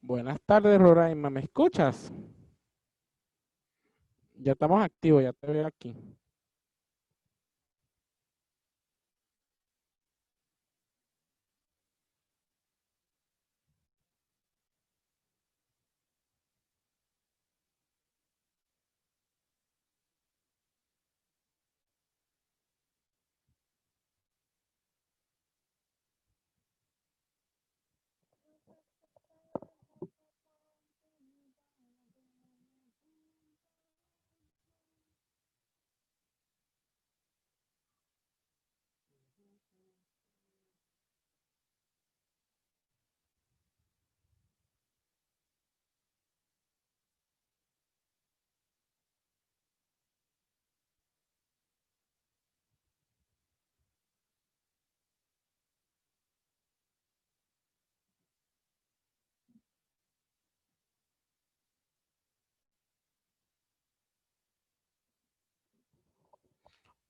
Buenas tardes, Roraima, ¿me escuchas? Ya estamos activos, ya te veo aquí.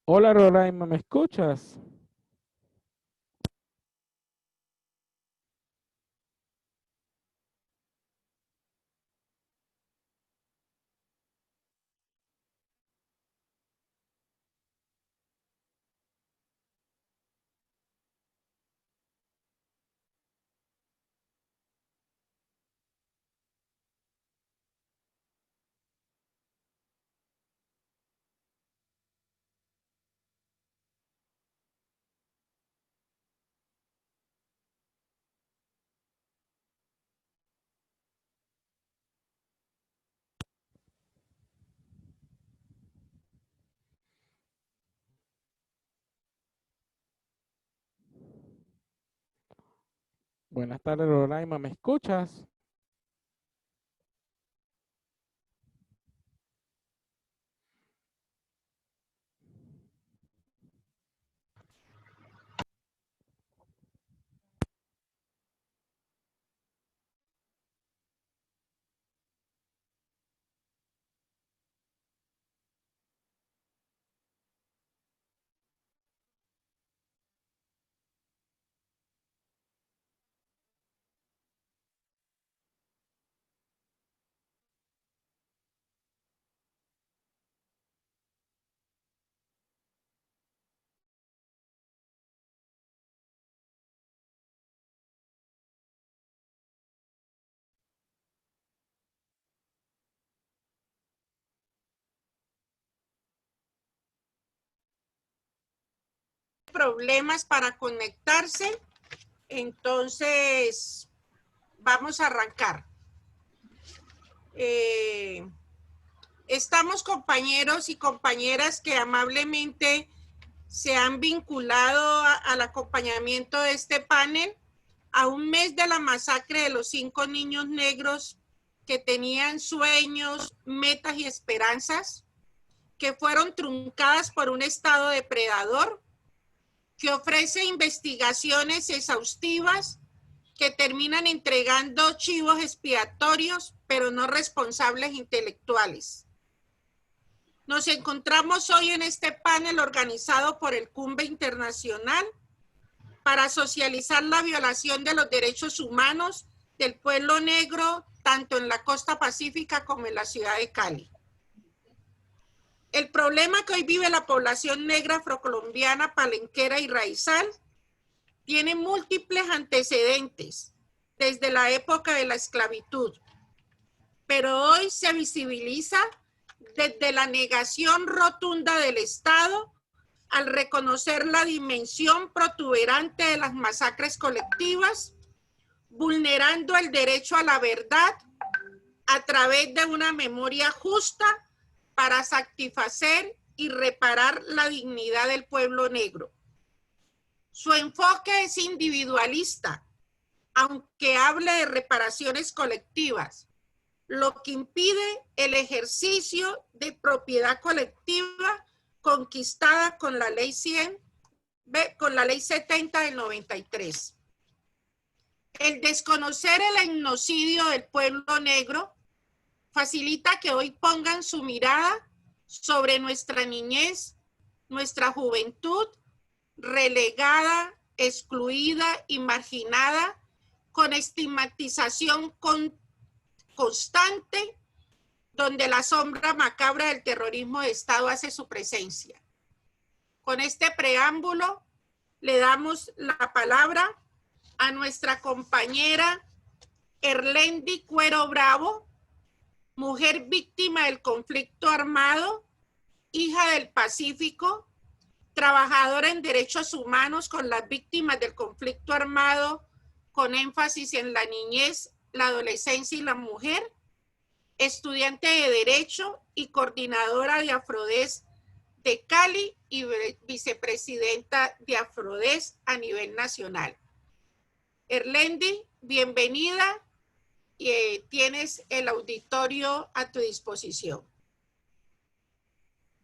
Hola, Roraima, ¿me escuchas? Buenas tardes, Roraima, ¿me escuchas? Problemas para conectarse, entonces vamos a arrancar. Estamos compañeros y compañeras que amablemente se han vinculado al acompañamiento de este panel a un mes de la masacre de los 5 niños negros que tenían sueños, metas y esperanzas, que fueron truncadas por un Estado depredador que ofrece investigaciones exhaustivas que terminan entregando chivos expiatorios, pero no responsables intelectuales. Nos encontramos hoy en este panel organizado por el CUMBE Internacional para socializar la violación de los derechos humanos del pueblo negro, tanto en la costa pacífica como en la ciudad de Cali. El problema que hoy vive la población negra afrocolombiana, palenquera y raizal tiene múltiples antecedentes desde la época de la esclavitud, pero hoy se visibiliza desde la negación rotunda del Estado al reconocer la dimensión protuberante de las masacres colectivas, vulnerando el derecho a la verdad a través de una memoria justa para satisfacer y reparar la dignidad del pueblo negro. Su enfoque es individualista, aunque hable de reparaciones colectivas, lo que impide el ejercicio de propiedad colectiva conquistada con la ley 100, con la ley 70 del 93. El desconocer el etnocidio del pueblo negro facilita que hoy pongan su mirada sobre nuestra niñez, nuestra juventud, relegada, excluida y marginada, con estigmatización constante donde la sombra macabra del terrorismo de Estado hace su presencia. Con este preámbulo, le damos la palabra a nuestra compañera Erlendi Cuero Bravo, mujer víctima del conflicto armado, hija del Pacífico, trabajadora en derechos humanos con las víctimas del conflicto armado, con énfasis en la niñez, la adolescencia y la mujer, estudiante de Derecho y coordinadora de Afrodés de Cali y vicepresidenta de Afrodés a nivel nacional. Erlendi, bienvenida y tienes el auditorio a tu disposición.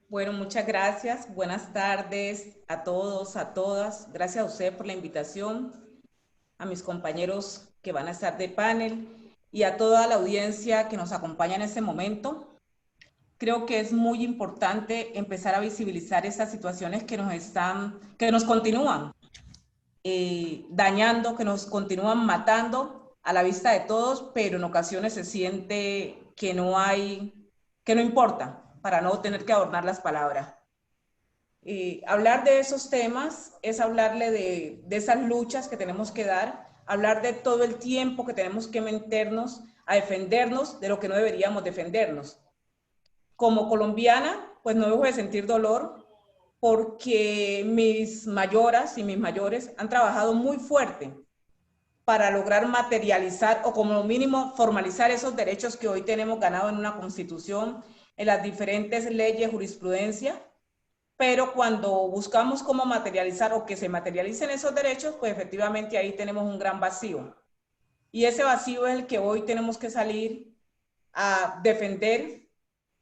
Bueno, muchas gracias. Buenas tardes a todos, a todas. Gracias a usted por la invitación, a mis compañeros que van a estar de panel y a toda la audiencia que nos acompaña en este momento. Creo que es muy importante empezar a visibilizar estas situaciones que nos continúan dañando, que nos continúan matando a la vista de todos, pero en ocasiones se siente que no importa, para no tener que adornar las palabras. Hablar de esos temas es hablarle de esas luchas que tenemos que dar, hablar de todo el tiempo que tenemos que meternos a defendernos de lo que no deberíamos defendernos. Como colombiana, pues no dejo de sentir dolor porque mis mayoras y mis mayores han trabajado muy fuerte para lograr materializar o como mínimo formalizar esos derechos que hoy tenemos ganados en una constitución, en las diferentes leyes, jurisprudencia, pero cuando buscamos cómo materializar o que se materialicen esos derechos, pues efectivamente ahí tenemos un gran vacío. Y ese vacío es el que hoy tenemos que salir a defender,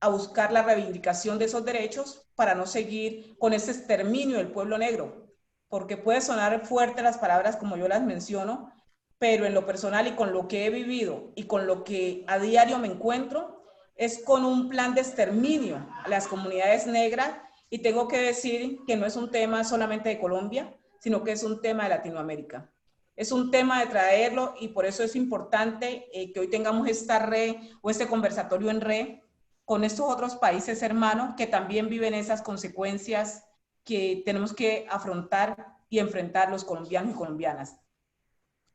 a buscar la reivindicación de esos derechos para no seguir con ese exterminio del pueblo negro, porque puede sonar fuerte las palabras como yo las menciono, pero en lo personal y con lo que he vivido y con lo que a diario me encuentro, es con un plan de exterminio a las comunidades negras, y tengo que decir que no es un tema solamente de Colombia, sino que es un tema de Latinoamérica. Es un tema de traerlo y por eso es importante que hoy tengamos esta red o este conversatorio en red con estos otros países hermanos que también viven esas consecuencias que tenemos que afrontar y enfrentar los colombianos y colombianas.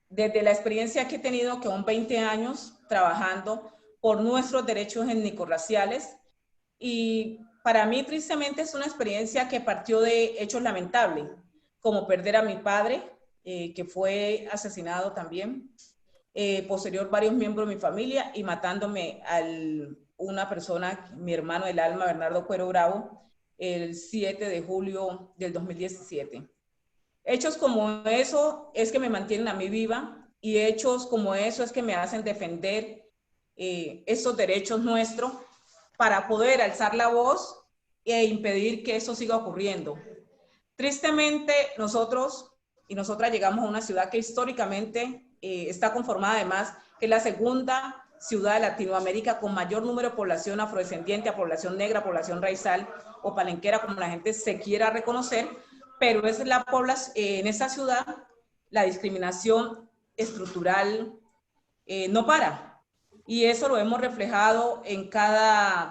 Desde la experiencia que he tenido, que son 20 años trabajando por nuestros derechos étnico-raciales, y para mí tristemente es una experiencia que partió de hechos lamentables, como perder a mi padre, que fue asesinado también, posterior varios miembros de mi familia y matándome una persona, mi hermano del alma, Bernardo Cuero Bravo, el 7 de julio del 2017. Hechos como eso es que me mantienen a mí viva y hechos como eso es que me hacen defender estos derechos nuestros para poder alzar la voz e impedir que eso siga ocurriendo. Tristemente, nosotros y nosotras llegamos a una ciudad que históricamente está conformada además, que es la segunda ciudad de Latinoamérica con mayor número de población afrodescendiente, a población negra, población raizal o palenquera, como la gente se quiera reconocer, pero es la población, en esta ciudad la discriminación estructural no para. Y eso lo hemos reflejado en cada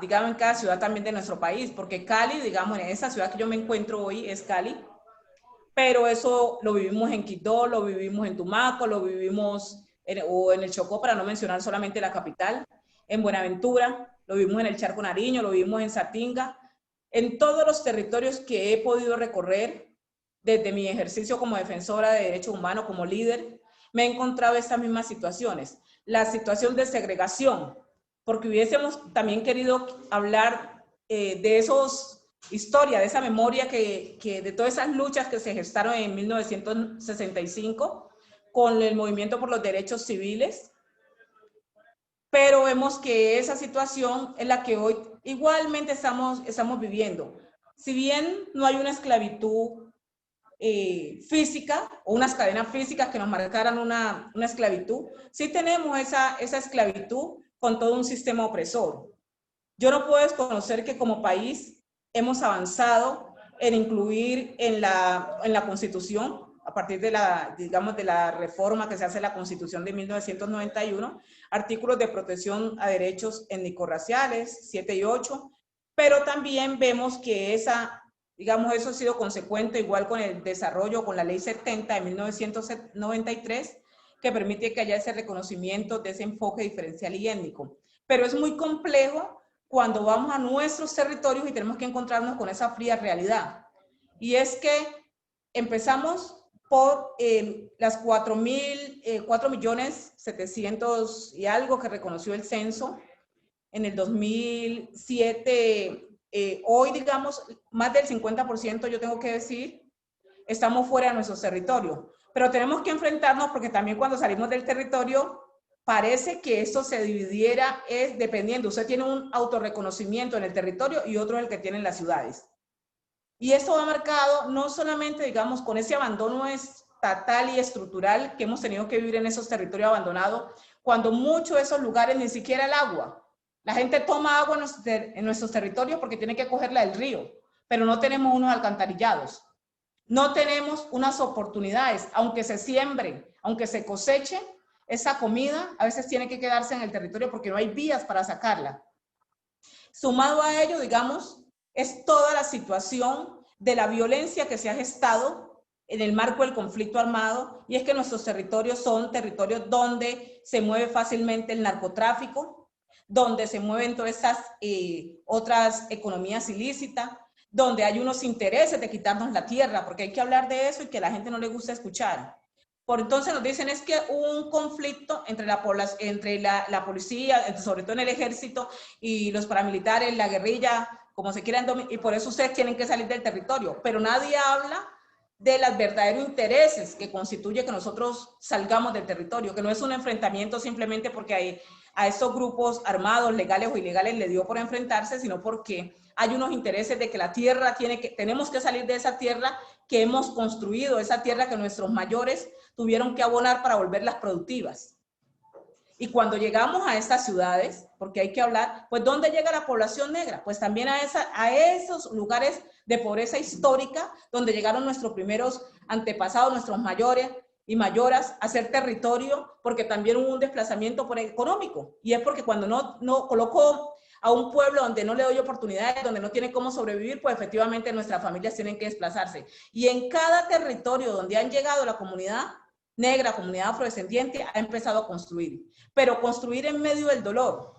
ciudad también de nuestro país, porque Cali, digamos, en esa ciudad que yo me encuentro hoy es Cali, pero eso lo vivimos en Quito, lo vivimos en Tumaco, lo vivimos en el Chocó, para no mencionar solamente la capital, en Buenaventura, lo vivimos en el Charco Nariño, lo vivimos en Satinga, en todos los territorios que he podido recorrer desde mi ejercicio como defensora de derechos humanos, como líder, me he encontrado estas mismas situaciones. La situación de segregación, porque hubiésemos también querido hablar de esos historia, de esa memoria de todas esas luchas que se gestaron en 1965 con el movimiento por los derechos civiles, pero vemos que esa situación es la que hoy igualmente estamos viviendo. Si bien no hay una esclavitud física o unas cadenas físicas que nos marcaran una esclavitud, sí tenemos esa esclavitud con todo un sistema opresor. Yo no puedo desconocer que como país hemos avanzado en incluir en la Constitución a partir de la, digamos, de la reforma que se hace en la Constitución de 1991, artículos de protección a derechos étnico-raciales, 7 y 8, pero también vemos que digamos, eso ha sido consecuente igual con el desarrollo, con la Ley 70 de 1993, que permite que haya ese reconocimiento de ese enfoque diferencial y étnico. Pero es muy complejo cuando vamos a nuestros territorios y tenemos que encontrarnos con esa fría realidad. Y es que empezamos por las 4.700.000 y algo que reconoció el censo en el 2007. Hoy, digamos, más del 50%, yo tengo que decir, estamos fuera de nuestros territorios. Pero tenemos que enfrentarnos porque también cuando salimos del territorio, parece que esto se dividiera, es dependiendo. Usted tiene un autorreconocimiento en el territorio y otro es el que tiene en las ciudades. Y esto va marcado no solamente, digamos, con ese abandono estatal y estructural que hemos tenido que vivir en esos territorios abandonados, cuando muchos de esos lugares ni siquiera el agua. La gente toma agua en nuestros territorios porque tiene que cogerla del río, pero no tenemos unos alcantarillados. No tenemos unas oportunidades, aunque se siembre, aunque se coseche, esa comida a veces tiene que quedarse en el territorio porque no hay vías para sacarla. Sumado a ello, digamos, es toda la situación de la violencia que se ha gestado en el marco del conflicto armado, y es que nuestros territorios son territorios donde se mueve fácilmente el narcotráfico, donde se mueven todas esas otras economías ilícitas, donde hay unos intereses de quitarnos la tierra, porque hay que hablar de eso y que a la gente no le gusta escuchar. Por entonces nos dicen es que hubo un conflicto entre la policía, sobre todo en el ejército, y los paramilitares, la guerrilla, como se quieran, y por eso ustedes tienen que salir del territorio. Pero nadie habla de los verdaderos intereses que constituye que nosotros salgamos del territorio, que no es un enfrentamiento simplemente porque a esos grupos armados, legales o ilegales, le dio por enfrentarse, sino porque hay unos intereses de que la tierra tenemos que salir de esa tierra que hemos construido, esa tierra que nuestros mayores tuvieron que abonar para volverlas productivas. Y cuando llegamos a estas ciudades, porque hay que hablar, pues ¿dónde llega la población negra? Pues también a esos lugares de pobreza histórica, donde llegaron nuestros primeros antepasados, nuestros mayores y mayoras a hacer territorio, porque también hubo un desplazamiento económico. Y es porque cuando no coloco a un pueblo donde no le doy oportunidades, donde no tiene cómo sobrevivir, pues efectivamente nuestras familias tienen que desplazarse. Y en cada territorio donde han llegado la comunidad negra, comunidad afrodescendiente, ha empezado a construir. Pero construir en medio del dolor.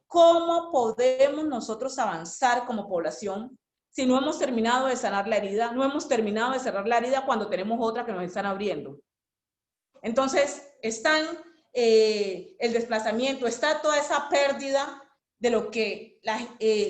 ¿Cómo podemos nosotros avanzar como población si no hemos terminado de sanar la herida? No hemos terminado de cerrar la herida cuando tenemos otra que nos están abriendo. Entonces, están el desplazamiento, está toda esa pérdida de lo que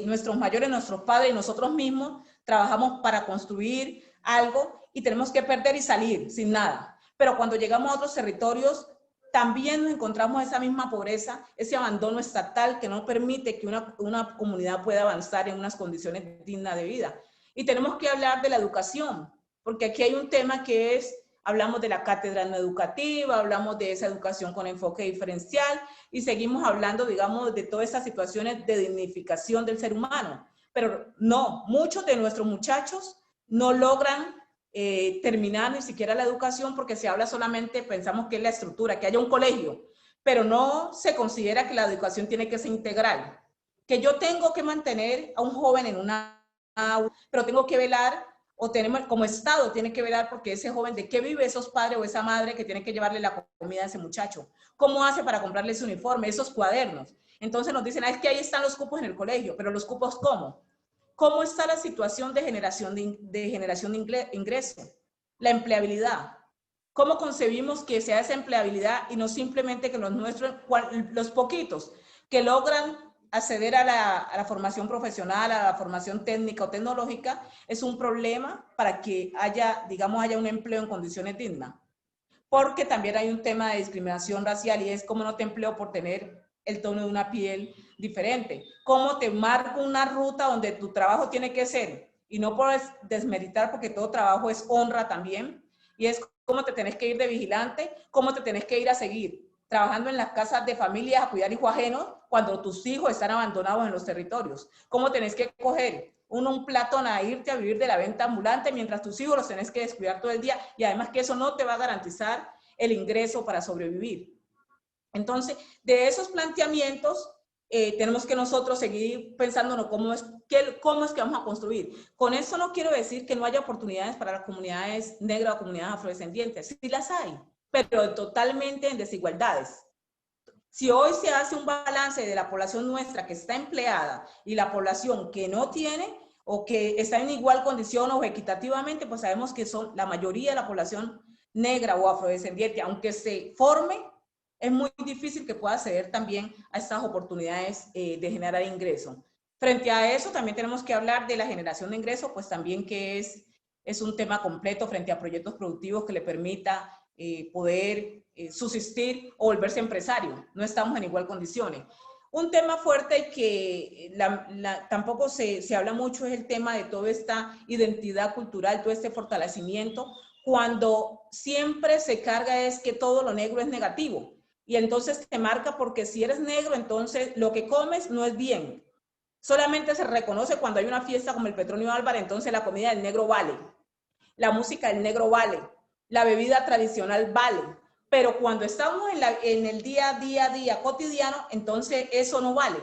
nuestros mayores, nuestros padres y nosotros mismos trabajamos para construir algo y tenemos que perder y salir sin nada. Pero cuando llegamos a otros territorios, también nos encontramos esa misma pobreza, ese abandono estatal que no permite que una comunidad pueda avanzar en unas condiciones dignas de vida. Y tenemos que hablar de la educación, porque aquí hay un tema que es, hablamos de la cátedra no educativa, hablamos de esa educación con enfoque diferencial y seguimos hablando, digamos, de todas esas situaciones de dignificación del ser humano. Pero no, muchos de nuestros muchachos no logran terminar ni siquiera la educación porque se habla solamente, pensamos que es la estructura, que haya un colegio, pero no se considera que la educación tiene que ser integral. Que yo tengo que mantener a un joven en una aula, pero tengo que velar, o tenemos, como Estado tiene que velar porque ese joven, ¿de qué vive esos padres o esa madre que tiene que llevarle la comida a ese muchacho? ¿Cómo hace para comprarle ese uniforme, esos cuadernos? Entonces nos dicen, es que ahí están los cupos en el colegio, pero los cupos ¿cómo? ¿Cómo está la situación de generación de ingreso? La empleabilidad. ¿Cómo concebimos que sea esa empleabilidad y no simplemente que los poquitos que logran acceder a la formación profesional, a la formación técnica o tecnológica, es un problema para que haya un empleo en condiciones dignas? Porque también hay un tema de discriminación racial y es cómo no te empleo por tener el tono de una piel diferente. ¿Cómo te marco una ruta donde tu trabajo tiene que ser? Y no puedes desmeritar porque todo trabajo es honra también. Y es cómo te tenés que ir de vigilante, cómo te tenés que ir a seguir trabajando en las casas de familias a cuidar hijos ajenos cuando tus hijos están abandonados en los territorios. Cómo tenés que coger un platón a irte a vivir de la venta ambulante mientras tus hijos los tenés que descuidar todo el día y además que eso no te va a garantizar el ingreso para sobrevivir. Entonces, de esos planteamientos, tenemos que nosotros seguir pensando cómo es que vamos a construir. Con eso no quiero decir que no haya oportunidades para las comunidades negras o comunidades afrodescendientes. Sí las hay, pero totalmente en desigualdades. Si hoy se hace un balance de la población nuestra que está empleada y la población que no tiene o que está en igual condición o equitativamente, pues sabemos que son la mayoría de la población negra o afrodescendiente, aunque se forme, es muy difícil que pueda acceder también a estas oportunidades de generar ingreso. Frente a eso, también tenemos que hablar de la generación de ingreso, pues también que es un tema completo frente a proyectos productivos que le permita poder subsistir o volverse empresario. No estamos en igual condiciones. Un tema fuerte que tampoco se habla mucho es el tema de toda esta identidad cultural, todo este fortalecimiento, cuando siempre se carga es que todo lo negro es negativo. Y entonces te marca porque si eres negro, entonces lo que comes no es bien. Solamente se reconoce cuando hay una fiesta como el Petronio Álvarez, entonces la comida del negro vale, la música del negro vale, la bebida tradicional vale. Pero cuando estamos en el día a día cotidiano, entonces eso no vale,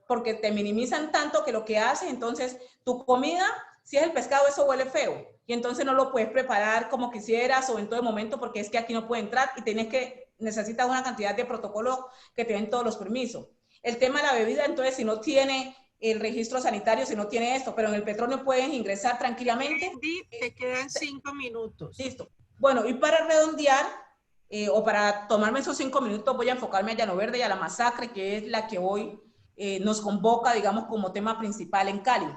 porque te minimizan tanto que lo que haces, entonces tu comida, si es el pescado, eso huele feo. Y entonces no lo puedes preparar como quisieras o en todo momento porque es que aquí no puede entrar y necesitas una cantidad de protocolos que te den todos los permisos. El tema de la bebida, entonces, si no tiene el registro sanitario, si no tiene esto, pero en el Petronio puedes ingresar tranquilamente. Andy, te quedan 5 minutos. Listo. Bueno, y para redondear, o para tomarme esos 5 minutos, voy a enfocarme a Llano Verde y a la masacre, que es la que hoy nos convoca, digamos, como tema principal en Cali.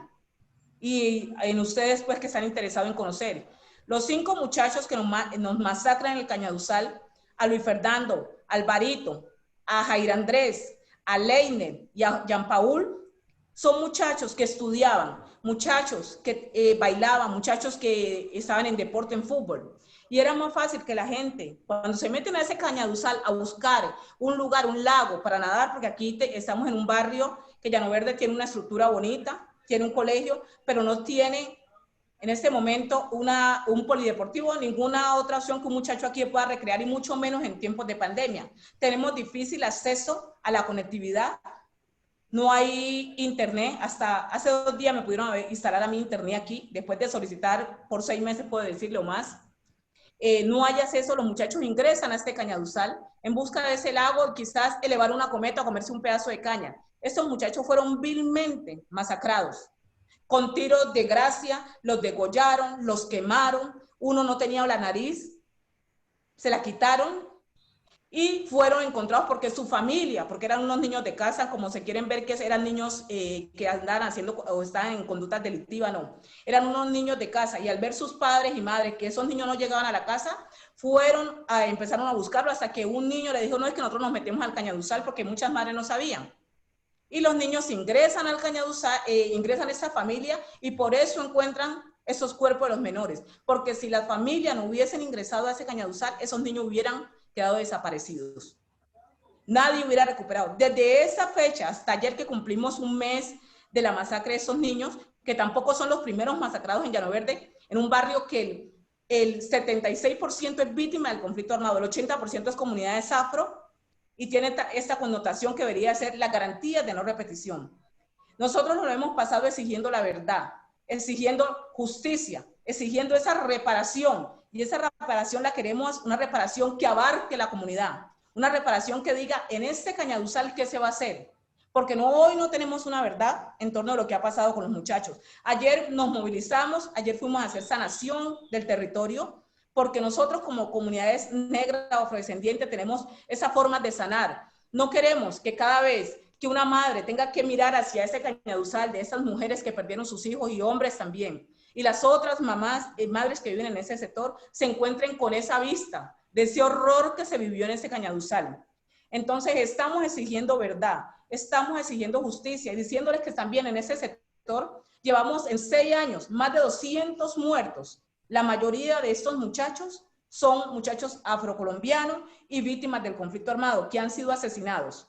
Y en ustedes, pues, que están interesados en conocer. Los 5 muchachos que nos masacran en el Cañaduzal, a Luis Fernando, a Alvarito, a Jair Andrés, a Leiner y a Jean Paul, son muchachos que estudiaban, muchachos que bailaban, muchachos que estaban en deporte, en fútbol. Y era más fácil que la gente, cuando se meten a ese Cañaduzal a buscar un lugar, un lago para nadar, porque aquí estamos en un barrio que Llano Verde tiene una estructura bonita, tiene un colegio, pero no tiene en este momento un polideportivo, ninguna otra opción que un muchacho aquí pueda recrear y mucho menos en tiempos de pandemia. Tenemos difícil acceso a la conectividad, no hay internet, hasta hace 2 días me pudieron instalar a mi internet aquí, después de solicitar por 6 meses, puedo decirlo más. No hay acceso, los muchachos ingresan a este Cañaduzal en busca de ese lago y quizás elevar una cometa o comerse un pedazo de caña. Estos muchachos fueron vilmente masacrados, con tiros de gracia, los degollaron, los quemaron, uno no tenía la nariz, se la quitaron y fueron encontrados porque su familia, porque eran unos niños de casa, como se quieren ver que eran niños que andaban haciendo o estaban en conductas delictivas, no. Eran unos niños de casa y al ver sus padres y madres que esos niños no llegaban a la casa, empezaron a buscarlo hasta que un niño le dijo, no, es que nosotros nos metemos al Cañaduzal porque muchas madres no sabían. Y los niños ingresan al Cañaduzal, ingresan a esa familia y por eso encuentran esos cuerpos de los menores. Porque si las familias no hubiesen ingresado a ese Cañaduzal, esos niños hubieran quedado desaparecidos. Nadie hubiera recuperado. Desde esa fecha hasta ayer que cumplimos un mes de la masacre de esos niños, que tampoco son los primeros masacrados en Llano Verde, en un barrio que el 76% es víctima del conflicto armado, el 80% es comunidades afro, y tiene esta connotación que debería ser la garantía de no repetición. Nosotros nos lo hemos pasado exigiendo la verdad, exigiendo justicia, exigiendo esa reparación, y esa reparación la queremos, una reparación que abarque la comunidad, una reparación que diga en este Cañaduzal qué se va a hacer, porque hoy no tenemos una verdad en torno a lo que ha pasado con los muchachos. Ayer nos movilizamos, ayer fuimos a hacer sanación del territorio, porque nosotros como comunidades negras o afrodescendientes tenemos esa forma de sanar. No queremos que cada vez que una madre tenga que mirar hacia ese Cañaduzal de esas mujeres que perdieron sus hijos y hombres también, y las otras mamás, madres que viven en ese sector, se encuentren con esa vista de ese horror que se vivió en ese Cañaduzal. Entonces estamos exigiendo verdad, estamos exigiendo justicia y diciéndoles que también en ese sector llevamos en 6 años más de 200 muertos. La mayoría de estos muchachos son muchachos afrocolombianos y víctimas del conflicto armado que han sido asesinados.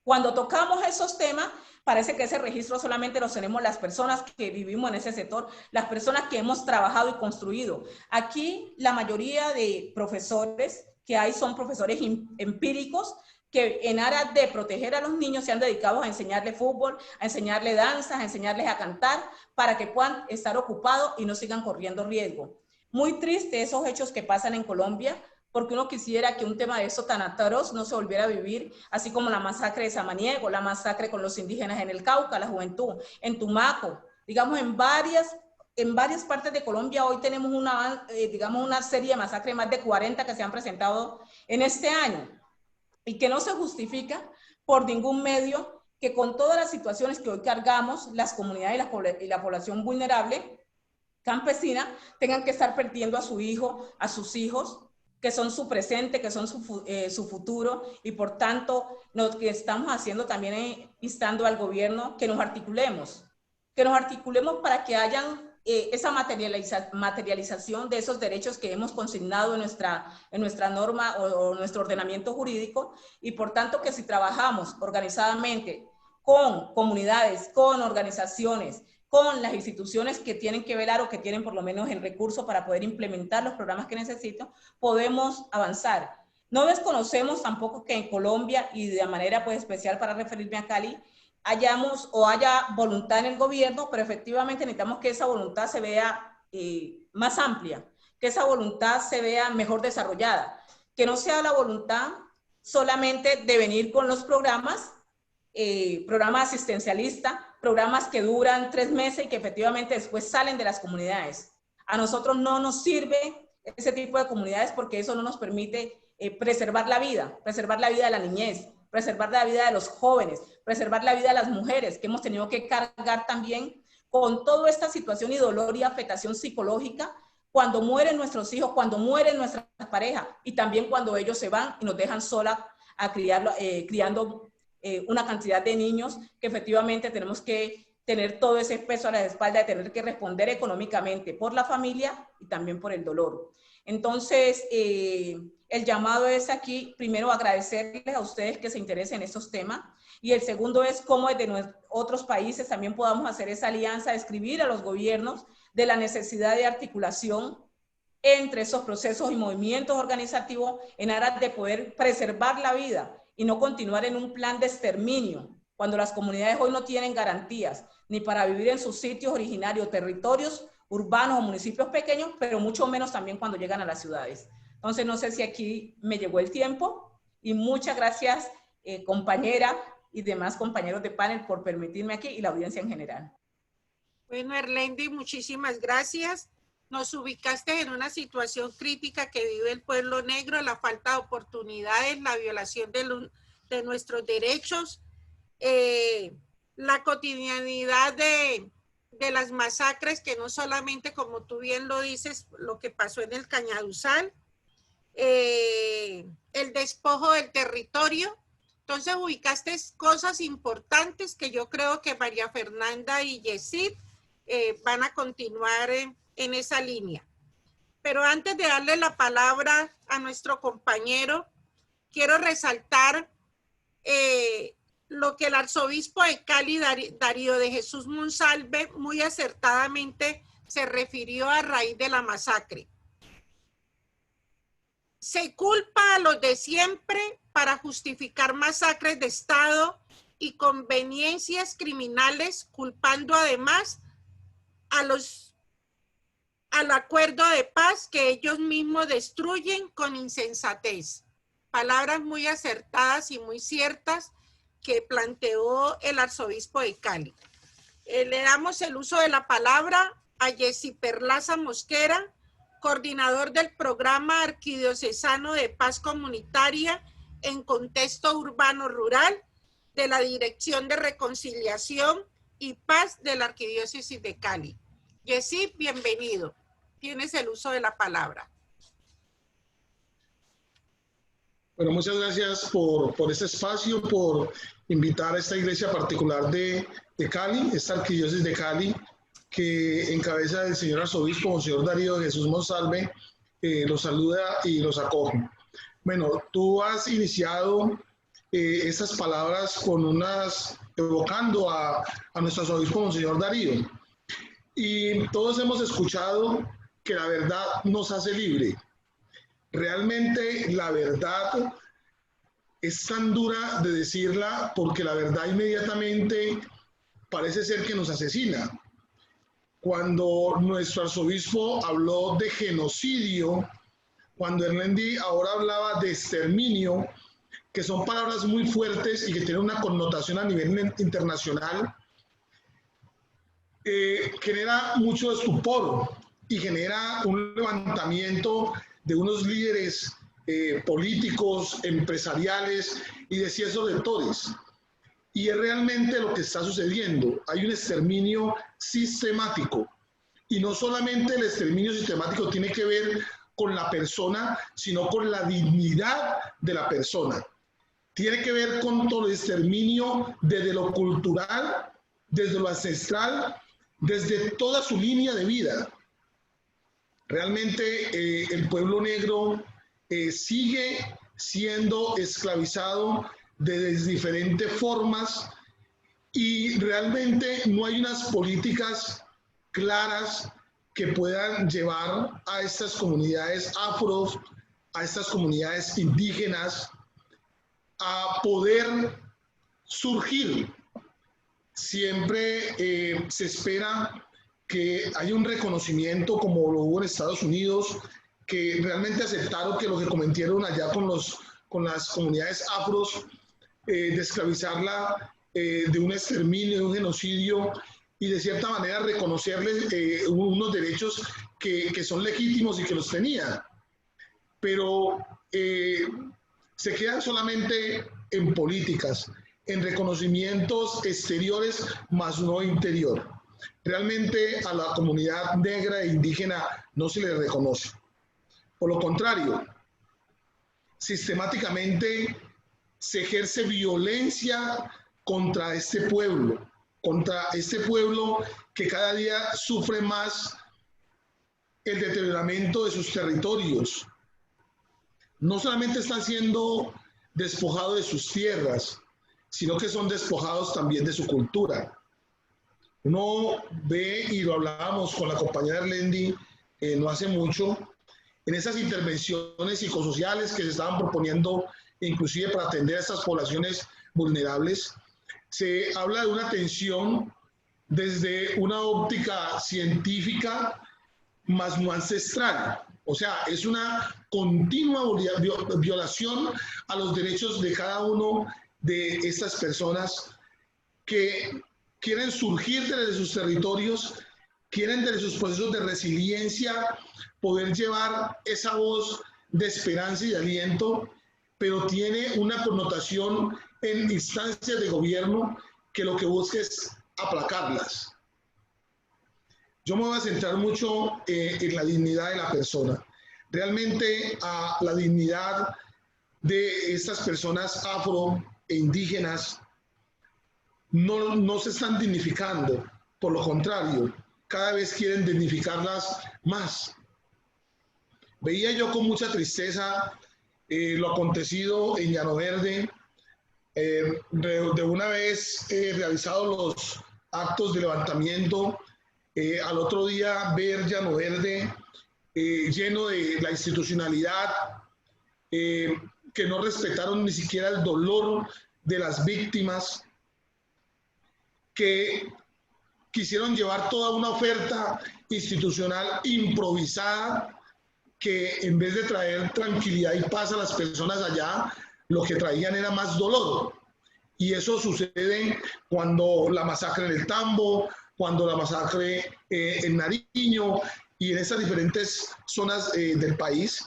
Cuando tocamos esos temas, parece que ese registro solamente lo tenemos las personas que vivimos en ese sector, las personas que hemos trabajado y construido. Aquí la mayoría de profesores que hay son profesores empíricos que en aras de proteger a los niños se han dedicado a enseñarles fútbol, a enseñarles danzas, a enseñarles a cantar, para que puedan estar ocupados y no sigan corriendo riesgo. Muy triste esos hechos que pasan en Colombia, porque uno quisiera que un tema de eso tan atroz no se volviera a vivir, así como la masacre de Samaniego, la masacre con los indígenas en el Cauca, la juventud, en Tumaco, digamos en varias partes de Colombia. Hoy tenemos una serie de masacres, más de 40 que se han presentado en este año, y que no se justifica por ningún medio, que con todas las situaciones que hoy cargamos, las comunidades y la población vulnerable campesina tengan que estar perdiendo a su hijo, a sus hijos, que son su presente, que son su futuro, y por tanto lo que estamos haciendo también es instando al gobierno que nos articulemos para que hayan esa materialización de esos derechos que hemos consignado en nuestra norma o nuestro ordenamiento jurídico, y por tanto que si trabajamos organizadamente con comunidades, con organizaciones, con las instituciones que tienen que velar o que tienen por lo menos el recurso para poder implementar los programas que necesito, podemos avanzar. No desconocemos tampoco que en Colombia, y de manera pues especial para referirme a Cali, haya voluntad en el gobierno, pero efectivamente necesitamos que esa voluntad se vea más amplia, que esa voluntad se vea mejor desarrollada, que no sea la voluntad solamente de venir con los programas asistencialistas, programas que duran 3 meses y que efectivamente después salen de las comunidades. A nosotros no nos sirve ese tipo de comunidades, porque eso no nos permite preservar la vida de la niñez, preservar la vida de los jóvenes, preservar la vida de las mujeres, que hemos tenido que cargar también con toda esta situación y dolor y afectación psicológica cuando mueren nuestros hijos, cuando mueren nuestras parejas, y también cuando ellos se van y nos dejan solas a criando una cantidad de niños, que efectivamente tenemos que tener todo ese peso a la espalda de tener que responder económicamente por la familia y también por el dolor. Entonces, el llamado es aquí, primero, agradecerles a ustedes que se interesen en estos temas, y el segundo es cómo desde otros países también podamos hacer esa alianza, escribir a los gobiernos de la necesidad de articulación entre esos procesos y movimientos organizativos en aras de poder preservar la vida y no continuar en un plan de exterminio, cuando las comunidades hoy no tienen garantías ni para vivir en sus sitios originarios, territorios urbanos o municipios pequeños, pero mucho menos también cuando llegan a las ciudades. Entonces, no sé si aquí me llegó el tiempo, y muchas gracias, compañera y demás compañeros de panel, por permitirme aquí, y la audiencia en general. Bueno, Erlendi, muchísimas gracias. Nos ubicaste en una situación crítica que vive el pueblo negro, la falta de oportunidades, la violación de nuestros derechos, la cotidianidad de las masacres, que no solamente, como tú bien lo dices, lo que pasó en el Cañaduzal, el despojo del territorio. Entonces ubicaste cosas importantes que yo creo que María Fernanda y Yesid van a continuar en esa línea. Pero antes de darle la palabra a nuestro compañero, quiero resaltar lo que el arzobispo de Cali, Darío de Jesús Monsalve, muy acertadamente se refirió a raíz de la masacre. Se culpa a los de siempre para justificar masacres de Estado y conveniencias criminales, culpando además al acuerdo de paz que ellos mismos destruyen con insensatez. Palabras muy acertadas y muy ciertas que planteó el arzobispo de Cali. Le damos el uso de la palabra a Jessy Perlaza Mosquera, coordinador del programa arquidiocesano de paz comunitaria en contexto urbano rural de la Dirección de Reconciliación y Paz de la Arquidiócesis de Cali. Jessy, bienvenido. Tienes el uso de la palabra. Bueno, muchas gracias por este espacio, por invitar a esta iglesia particular de Cali, esta arquidiócesis de Cali, que encabeza el señor arzobispo, Monseñor Darío de Jesús Monsalve, los saluda y los acoge. Bueno, tú has iniciado esas palabras evocando a nuestro arzobispo Monseñor Darío. Y todos hemos escuchado que la verdad nos hace libre. Realmente la verdad es tan dura de decirla porque la verdad inmediatamente parece ser que nos asesina. Cuando nuestro arzobispo habló de genocidio, cuando Erlendi ahora hablaba de exterminio, que son palabras muy fuertes y que tienen una connotación a nivel internacional, genera mucho estupor y genera un levantamiento de unos líderes políticos, empresariales y de ciertos sectores. Y es realmente lo que está sucediendo. Hay un exterminio sistemático. Y no solamente el exterminio sistemático tiene que ver con la persona, sino con la dignidad de la persona. Tiene que ver con todo el exterminio desde lo cultural, desde lo ancestral, desde toda su línea de vida. Realmente el pueblo negro sigue siendo esclavizado de diferentes formas y realmente no hay unas políticas claras que puedan llevar a estas comunidades afros, a estas comunidades indígenas, a poder surgir. Siempre se espera que haya un reconocimiento, como lo hubo en Estados Unidos, que realmente aceptaron que lo que cometieron allá con las comunidades afros, de esclavizarla, de un exterminio, de un genocidio, y de cierta manera reconocerles unos derechos que son legítimos y que los tenían. Pero se quedan solamente en políticas, en reconocimientos exteriores, más no interior. Realmente a la comunidad negra e indígena no se le reconoce. Por lo contrario, sistemáticamente se ejerce violencia contra este pueblo que cada día sufre más el deterioramiento de sus territorios. No solamente están siendo despojados de sus tierras, sino que son despojados también de su cultura. Uno ve, y lo hablábamos con la compañera Erlendi no hace mucho, en esas intervenciones psicosociales que se estaban proponiendo, inclusive para atender a estas poblaciones vulnerables, se habla de una atención desde una óptica científica más no ancestral. O sea, es una continua violación a los derechos de cada uno de estas personas que quieren surgir desde sus territorios, quieren desde sus procesos de resiliencia poder llevar esa voz de esperanza y de aliento, pero tiene una connotación en instancias de gobierno que lo que busca es aplacarlas. Yo me voy a centrar mucho en la dignidad de la persona. Realmente a la dignidad de estas personas afro e indígenas no se están dignificando. Por lo contrario, cada vez quieren dignificarlas más. Veía yo con mucha tristeza lo acontecido en Llano Verde. De una vez realizados los actos de levantamiento, al otro día ver Llano Verde lleno de la institucionalidad, que no respetaron ni siquiera el dolor de las víctimas, que quisieron llevar toda una oferta institucional improvisada, que en vez de traer tranquilidad y paz a las personas allá, lo que traían era más dolor. Y eso sucede cuando la masacre en el Tambo, cuando la masacre en Nariño y en esas diferentes zonas del país.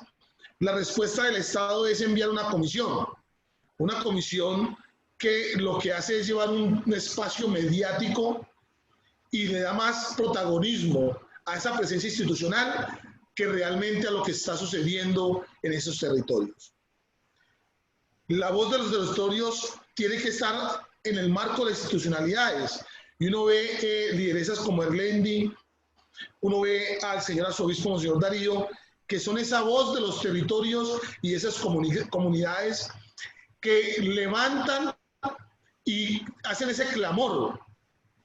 La respuesta del Estado es enviar una comisión que lo que hace es llevar un espacio mediático y le da más protagonismo a esa presencia institucional que realmente a lo que está sucediendo en esos territorios. La voz de los territorios tiene que estar en el marco de las institucionalidades. Y uno ve lideresas como Erlendi, uno ve al señor arzobispo Monseñor Darío, que son esa voz de los territorios y esas comunidades que levantan y hacen ese clamor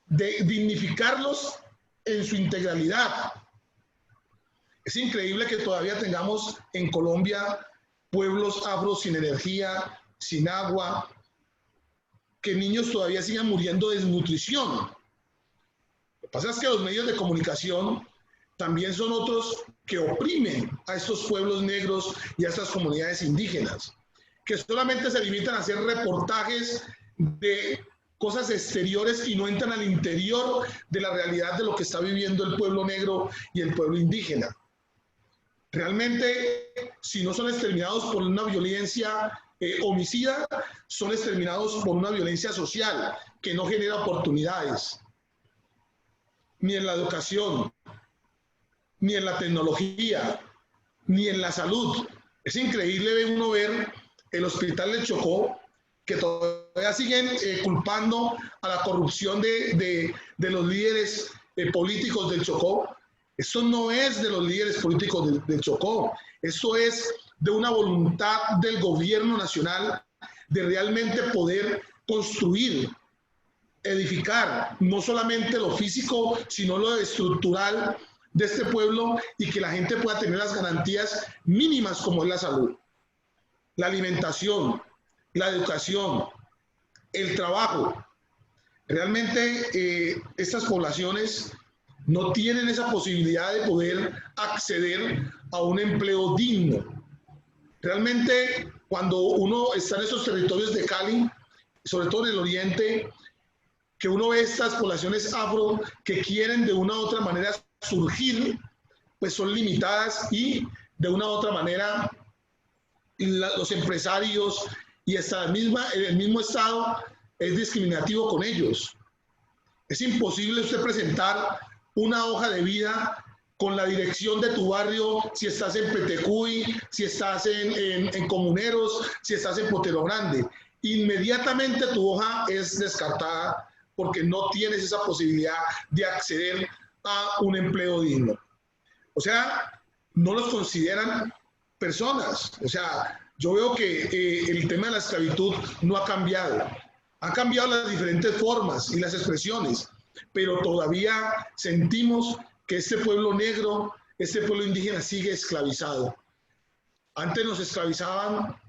de dignificarlos en su integralidad. Es increíble que todavía tengamos en Colombia pueblos afro sin energía, sin agua, que niños todavía sigan muriendo de desnutrición. Lo que pasa es que los medios de comunicación también son otros que oprimen a estos pueblos negros y a estas comunidades indígenas, que solamente se limitan a hacer reportajes de cosas exteriores y no entran al interior de la realidad de lo que está viviendo el pueblo negro y el pueblo indígena. Realmente, si no son exterminados por una violencia homicida, son exterminados por una violencia social que no genera oportunidades, ni en la educación, ni en la tecnología, ni en la salud. Es increíble uno ver el hospital de Chocó, que todavía siguen culpando a la corrupción de los líderes políticos del Chocó. Eso no es de los líderes políticos del Chocó, eso es de una voluntad del gobierno nacional de realmente poder construir, edificar, no solamente lo físico, sino lo estructural de este pueblo y que la gente pueda tener las garantías mínimas como es la salud, la alimentación, la educación, el trabajo. Realmente estas poblaciones no tienen esa posibilidad de poder acceder a un empleo digno. Realmente, cuando uno está en esos territorios de Cali, sobre todo en el oriente, que uno ve estas poblaciones afro que quieren de una u otra manera surgir, pues son limitadas y de una u otra manera los empresarios y hasta el mismo Estado es discriminativo con ellos. Es imposible usted presentar una hoja de vida con la dirección de tu barrio, si estás en Petecuy, si estás en Comuneros, si estás en Potero Grande. Inmediatamente tu hoja es descartada porque no tienes esa posibilidad de acceder a un empleo digno. O sea, no los consideran personas. O sea, yo veo que el tema de la esclavitud no ha cambiado. Han cambiado las diferentes formas y las expresiones, pero todavía sentimos que este pueblo negro, este pueblo indígena sigue esclavizado. Antes nos esclavizaban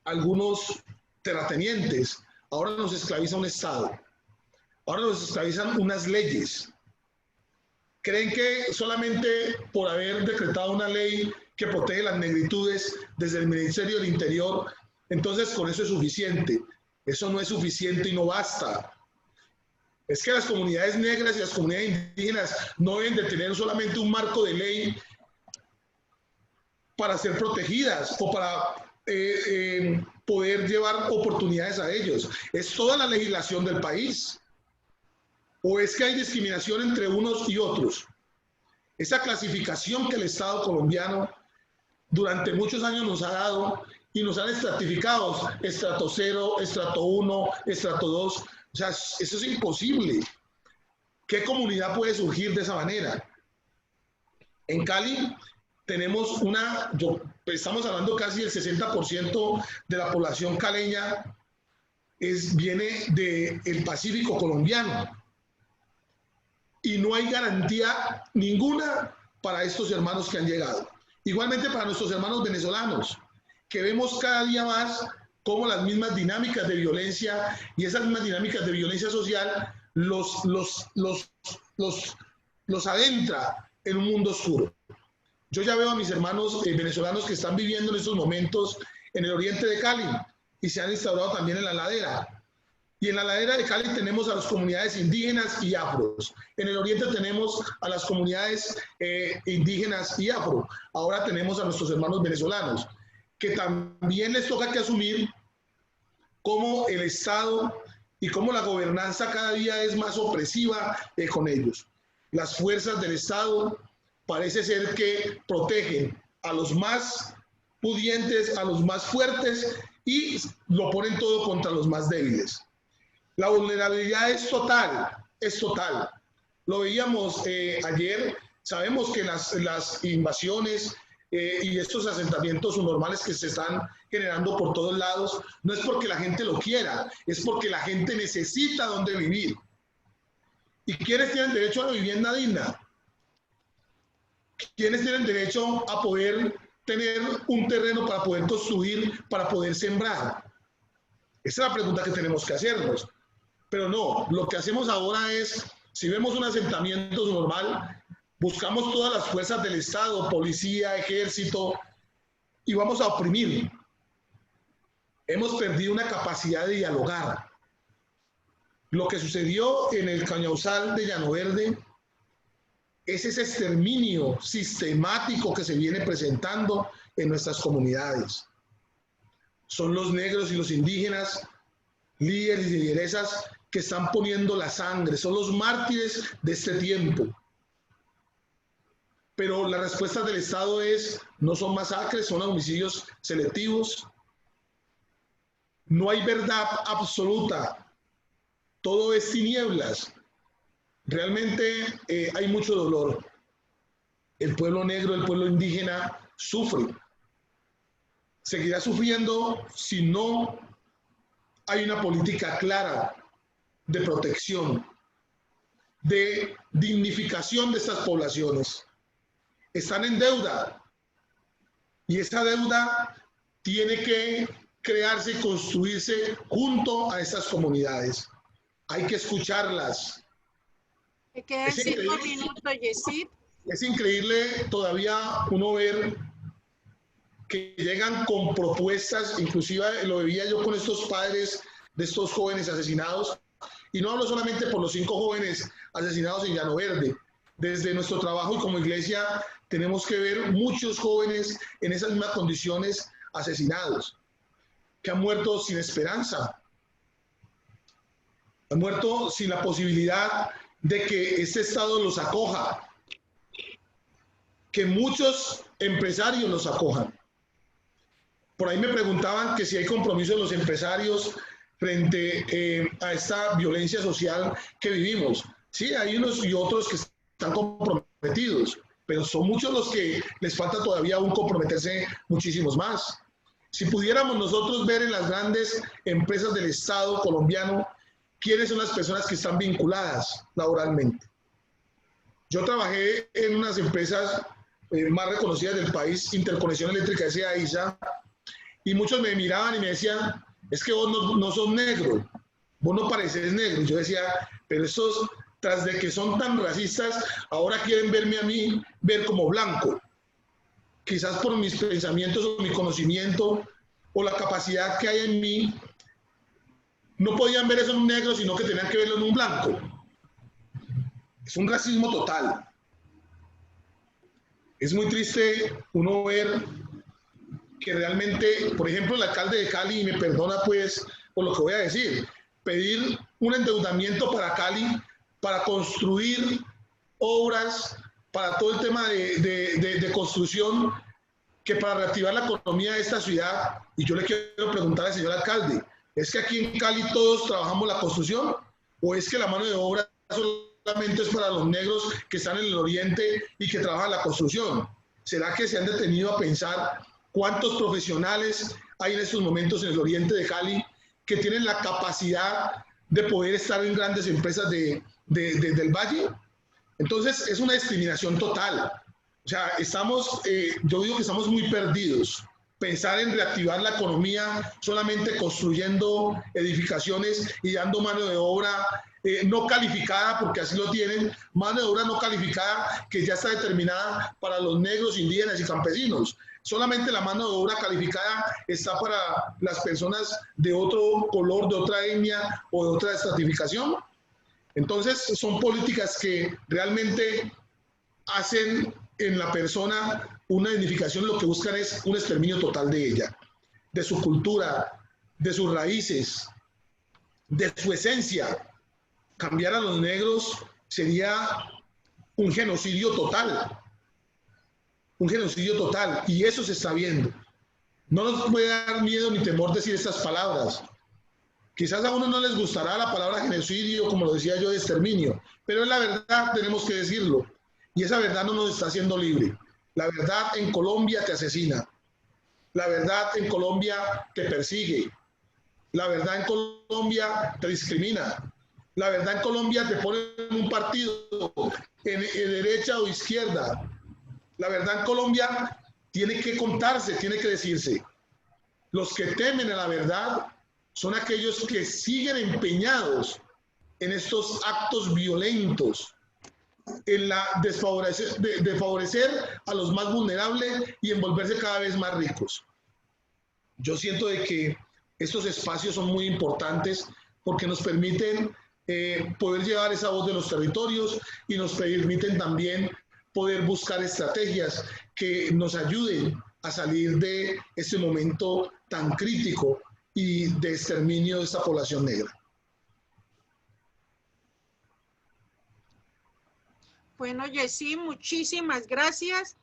algunos terratenientes, ahora nos esclaviza un Estado, ahora nos esclavizan unas leyes. ¿Creen que solamente por haber decretado una ley que protege las negritudes desde el Ministerio del Interior, entonces con eso es suficiente? Eso no es suficiente y no basta. Es que las comunidades negras y las comunidades indígenas no deben de tener solamente un marco de ley para ser protegidas o para poder llevar oportunidades a ellos. Es toda la legislación del país. ¿O es que hay discriminación entre unos y otros? Esa clasificación que el Estado colombiano durante muchos años nos ha dado y nos han estratificado, estrato 0, estrato 1, estrato 2. O sea, eso es imposible. ¿Qué comunidad puede surgir de esa manera? En Cali tenemos estamos hablando casi del 60% de la población caleña viene del Pacífico colombiano. Y no hay garantía ninguna para estos hermanos que han llegado. Igualmente para nuestros hermanos venezolanos, que vemos cada día más cómo las mismas dinámicas de violencia y esas mismas dinámicas de violencia social los adentra en un mundo oscuro. Yo ya veo a mis hermanos venezolanos que están viviendo en estos momentos en el oriente de Cali y se han instaurado también en la ladera. Y en la ladera de Cali tenemos a las comunidades indígenas y afros. En el oriente tenemos a las comunidades indígenas y afro. Ahora tenemos a nuestros hermanos venezolanos, que también les toca que asumir cómo el Estado y cómo la gobernanza cada día es más opresiva con ellos. Las fuerzas del Estado parece ser que protegen a los más pudientes, a los más fuertes y lo ponen todo contra los más débiles. La vulnerabilidad es total, es total. Lo veíamos ayer, sabemos que las invasiones y estos asentamientos subnormales que se están generando por todos lados, no es porque la gente lo quiera, es porque la gente necesita donde vivir. ¿Y quiénes tienen derecho a la vivienda digna? ¿Quiénes tienen derecho a poder tener un terreno para poder construir, para poder sembrar? Esa es la pregunta que tenemos que hacernos. Pero no, lo que hacemos ahora es, si vemos un asentamiento normal, buscamos todas las fuerzas del Estado, policía, ejército, y vamos a oprimir. Hemos perdido una capacidad de dialogar. Lo que sucedió en el Cañauzal de Llano Verde es ese exterminio sistemático que se viene presentando en nuestras comunidades. Son los negros y los indígenas, líderes y lideresas que están poniendo la sangre, son los mártires de este tiempo. Pero la respuesta del Estado es, no son masacres, son homicidios selectivos. No hay verdad absoluta, todo es tinieblas. Realmente hay mucho dolor. El pueblo negro, el pueblo indígena sufre. Seguirá sufriendo si no hay una política clara de protección, de dignificación de estas poblaciones. Están en deuda y esa deuda tiene que crearse y construirse junto a estas comunidades. Hay que escucharlas. Me quedan 5 minutos, Yesid. Es increíble todavía uno ver que llegan con propuestas, inclusive lo veía yo con estos padres de estos jóvenes asesinados, y no hablo solamente por los 5 jóvenes asesinados en Llano Verde. Desde nuestro trabajo y como iglesia tenemos que ver muchos jóvenes en esas mismas condiciones asesinados, que han muerto sin esperanza, han muerto sin la posibilidad de que este Estado los acoja, que muchos empresarios los acojan. Por ahí me preguntaban que si hay compromiso de los empresarios frente a esta violencia social que vivimos. Sí, hay unos y otros que están comprometidos, pero son muchos los que les falta todavía aún comprometerse muchísimos más. Si pudiéramos nosotros ver en las grandes empresas del Estado colombiano quiénes son las personas que están vinculadas laboralmente. Yo trabajé en unas empresas más reconocidas del país, Interconexión Eléctrica S.A. ISA, y muchos me miraban y me decían, es que vos no sos negro, vos no pareces negro. Yo decía, pero estos, tras de que son tan racistas, ahora quieren verme a mí, ver como blanco. Quizás por mis pensamientos o mi conocimiento o la capacidad que hay en mí, no podían ver eso en un negro, sino que tenían que verlo en un blanco. Es un racismo total. Es muy triste uno ver que realmente, por ejemplo, el alcalde de Cali, y me perdona pues por lo que voy a decir, pedir un endeudamiento para Cali para construir obras, para todo el tema de construcción, que para reactivar la economía de esta ciudad. Y yo le quiero preguntar al señor alcalde, ¿es que aquí en Cali todos trabajamos la construcción? ¿O es que la mano de obra solamente es para los negros que están en el oriente y que trabajan la construcción? ¿Será que se han detenido a pensar cuántos profesionales hay en estos momentos en el oriente de Cali que tienen la capacidad de poder estar en grandes empresas del Valle? Entonces es una discriminación total. O sea, yo digo que estamos muy perdidos. Pensar en reactivar la economía solamente construyendo edificaciones y dando mano de obra no calificada, porque así lo tienen, mano de obra no calificada que ya está determinada para los negros, indígenas y campesinos. Solamente la mano de obra calificada está para las personas de otro color, de otra etnia o de otra estratificación. Entonces son políticas que realmente hacen en la persona una dignificación, lo que buscan es un exterminio total de ella, de su cultura, de sus raíces, de su esencia. Cambiar a los negros sería un genocidio total. Un genocidio total. Y eso se está viendo. No nos puede dar miedo ni temor decir estas palabras. Quizás a uno no les gustará la palabra genocidio, como lo decía yo, de exterminio. Pero es la verdad, tenemos que decirlo. Y esa verdad no nos está haciendo libre. La verdad en Colombia te asesina. La verdad en Colombia te persigue. La verdad en Colombia te discrimina. La verdad en Colombia te pone en un partido, en derecha o izquierda. La verdad en Colombia tiene que contarse, tiene que decirse. Los que temen a la verdad son aquellos que siguen empeñados en estos actos violentos, en la de favorecer a los más vulnerables y en volverse cada vez más ricos. Yo siento de que estos espacios son muy importantes porque nos permiten poder llevar esa voz de los territorios y nos permiten también poder buscar estrategias que nos ayuden a salir de este momento tan crítico y de exterminio de esta población negra. Bueno, Yesí, muchísimas gracias.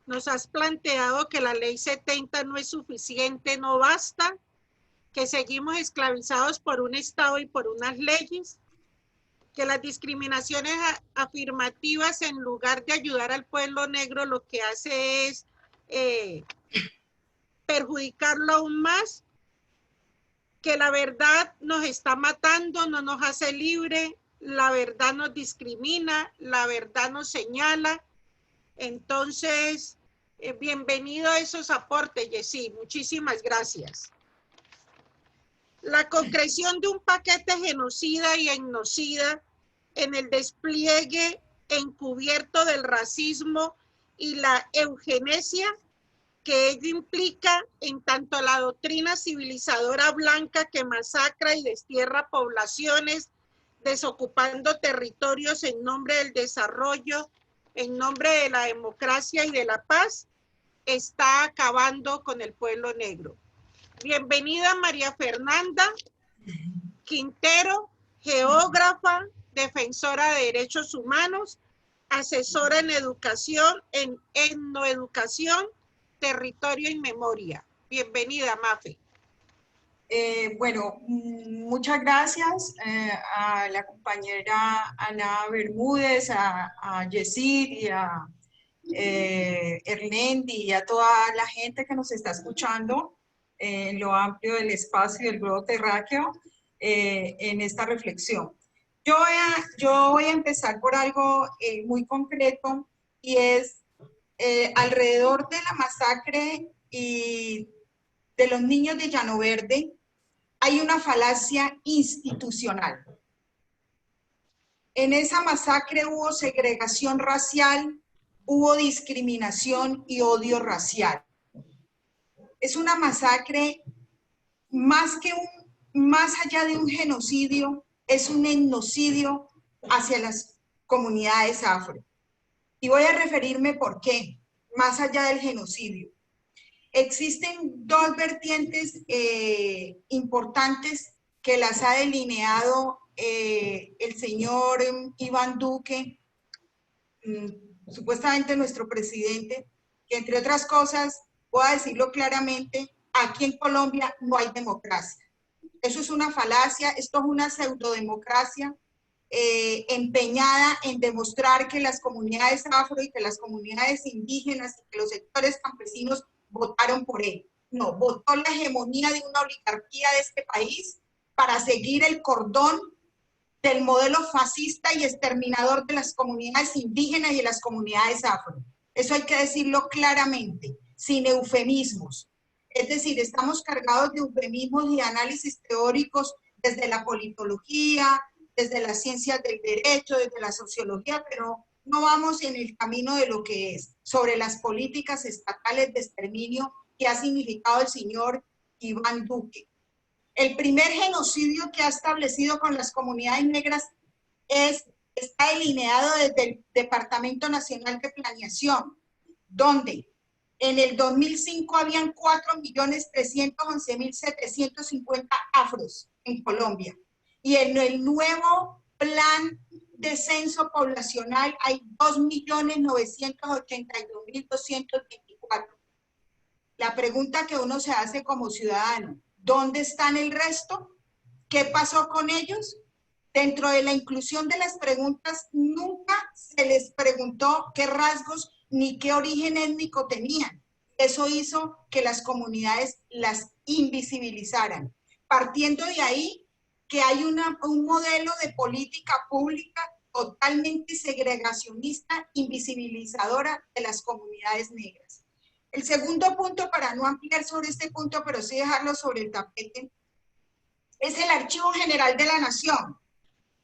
Nos has planteado que la ley 70 no es suficiente, no basta, que seguimos esclavizados por un Estado y por unas leyes, que las discriminaciones afirmativas en lugar de ayudar al pueblo negro lo que hace es perjudicarlo aún más, que la verdad nos está matando, no nos hace libre, la verdad nos discrimina, la verdad nos señala. Entonces, bienvenido a esos aportes, Yesí. Muchísimas gracias. La concreción de un paquete genocida y etnocida en el despliegue encubierto del racismo y la eugenesia que ello implica en tanto la doctrina civilizadora blanca que masacra y destierra poblaciones, desocupando territorios en nombre del desarrollo, en nombre de la democracia y de la paz, está acabando con el pueblo negro. Bienvenida María Fernanda Quintero, geógrafa, defensora de derechos humanos, asesora en educación, en etnoeducación, territorio y memoria. Bienvenida, Mafe. Bueno, muchas gracias a la compañera Ana Bermúdez, a Yesid y a Erlendi y a toda la gente que nos está escuchando en lo amplio del espacio del globo terráqueo en esta reflexión. Yo voy a empezar por algo muy concreto y es alrededor de la masacre y de los niños de Llano Verde hay una falacia institucional. En esa masacre hubo segregación racial, hubo discriminación y odio racial. Es una masacre más allá de un genocidio, es un etnocidio hacia las comunidades afro. Y voy a referirme por qué, más allá del genocidio. Existen dos vertientes importantes que las ha delineado el señor Iván Duque, supuestamente nuestro presidente, que entre otras cosas, voy a decirlo claramente, aquí en Colombia no hay democracia. Eso es una falacia, esto es una pseudodemocracia empeñada en demostrar que las comunidades afro y que las comunidades indígenas y que los sectores campesinos votaron por él. No, votó la hegemonía de una oligarquía de este país para seguir el cordón del modelo fascista y exterminador de las comunidades indígenas y de las comunidades afro. Eso hay que decirlo claramente, sin eufemismos. Es decir, estamos cargados de eufemismos y análisis teóricos desde la politología, desde las ciencias del derecho, desde la sociología, pero no vamos en el camino de lo que es, sobre las políticas estatales de exterminio que ha significado el señor Iván Duque. El primer genocidio que ha establecido con las comunidades negras está delineado desde el Departamento Nacional de Planeación, donde en el 2005 habían 4.311.750 afros en Colombia. Y en el nuevo plan de censo poblacional hay 2.982.224. La pregunta que uno se hace como ciudadano, ¿dónde están el resto? ¿Qué pasó con ellos? Dentro de la inclusión de las preguntas, nunca se les preguntó qué rasgos ni qué origen étnico tenían. Eso hizo que las comunidades las invisibilizaran. Partiendo de ahí, que hay un modelo de política pública totalmente segregacionista, invisibilizadora de las comunidades negras. El segundo punto, para no ampliar sobre este punto, pero sí dejarlo sobre el tapete, es el Archivo General de la Nación.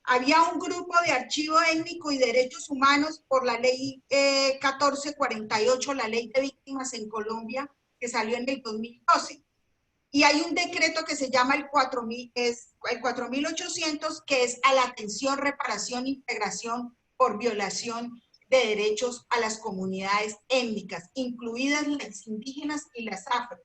Había un grupo de archivo étnico y derechos humanos por la ley 1448, la ley de víctimas en Colombia, que salió en el 2012. Y hay un decreto que se llama el 4800, que es a la atención, reparación, integración por violación de derechos a las comunidades étnicas, incluidas las indígenas y las afro.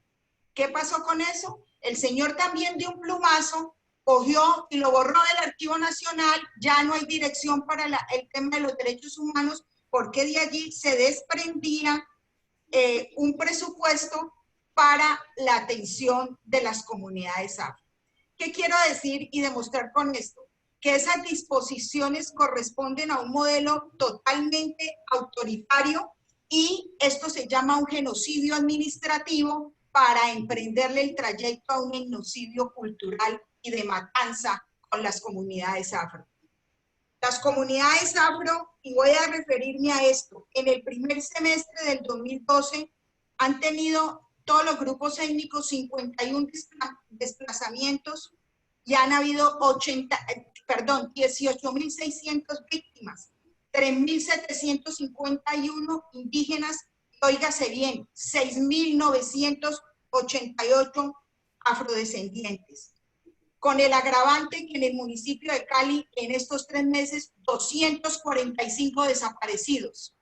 ¿Qué pasó con eso? El señor también de un plumazo cogió y lo borró del Archivo Nacional, ya no hay dirección para el tema de los derechos humanos, porque de allí se desprendía un presupuesto para la atención de las comunidades afro. ¿Qué quiero decir y demostrar con esto? Que esas disposiciones corresponden a un modelo totalmente autoritario y esto se llama un genocidio administrativo para emprenderle el trayecto a un genocidio cultural y de matanza con las comunidades afro. Las comunidades afro, y voy a referirme a esto, en el primer semestre del 2012 han tenido todos los grupos étnicos 51 desplazamientos y han habido 18.600 víctimas, 3.751 indígenas, y óigase bien, 6.988 afrodescendientes. Con el agravante que en el municipio de Cali, en estos 3 meses, 245 desaparecidos,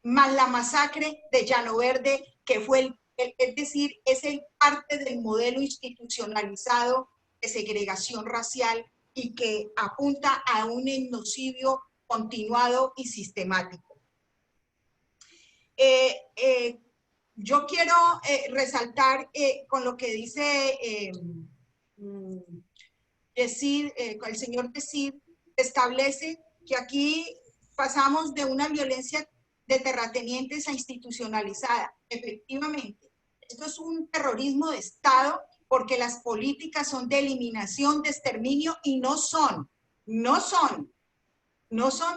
más la masacre de Llano Verde, que fue es decir, es el parte del modelo institucionalizado de segregación racial y que apunta a un genocidio continuado y sistemático. Yo quiero resaltar con lo que dice el señor Decir, establece que aquí pasamos de una violencia de terratenientes a institucionalizada. Efectivamente, esto es un terrorismo de Estado porque las políticas son de eliminación, de exterminio y no son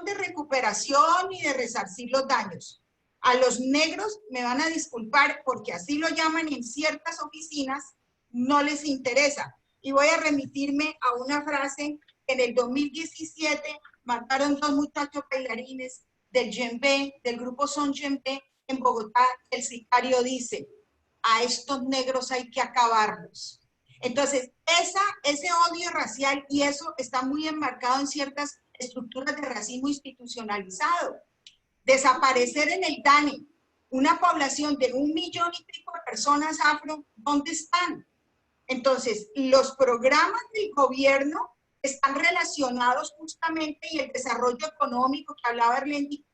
de recuperación ni de resarcir los daños. A los negros, me van a disculpar porque así lo llaman en ciertas oficinas, no les interesa. Y voy a remitirme a una frase que en el 2017 mataron 2 muchachos bailarines del djembe, del grupo Son Djembe en Bogotá. El sicario dice: a estos negros hay que acabarlos. Entonces, ese odio racial, y eso está muy enmarcado en ciertas estructuras de racismo institucionalizado. Desaparecer en el DANE una población de 1 millón y pico de personas afro, ¿dónde están? Entonces, los programas del gobierno están relacionados justamente, y el desarrollo económico que hablaba Erlendi,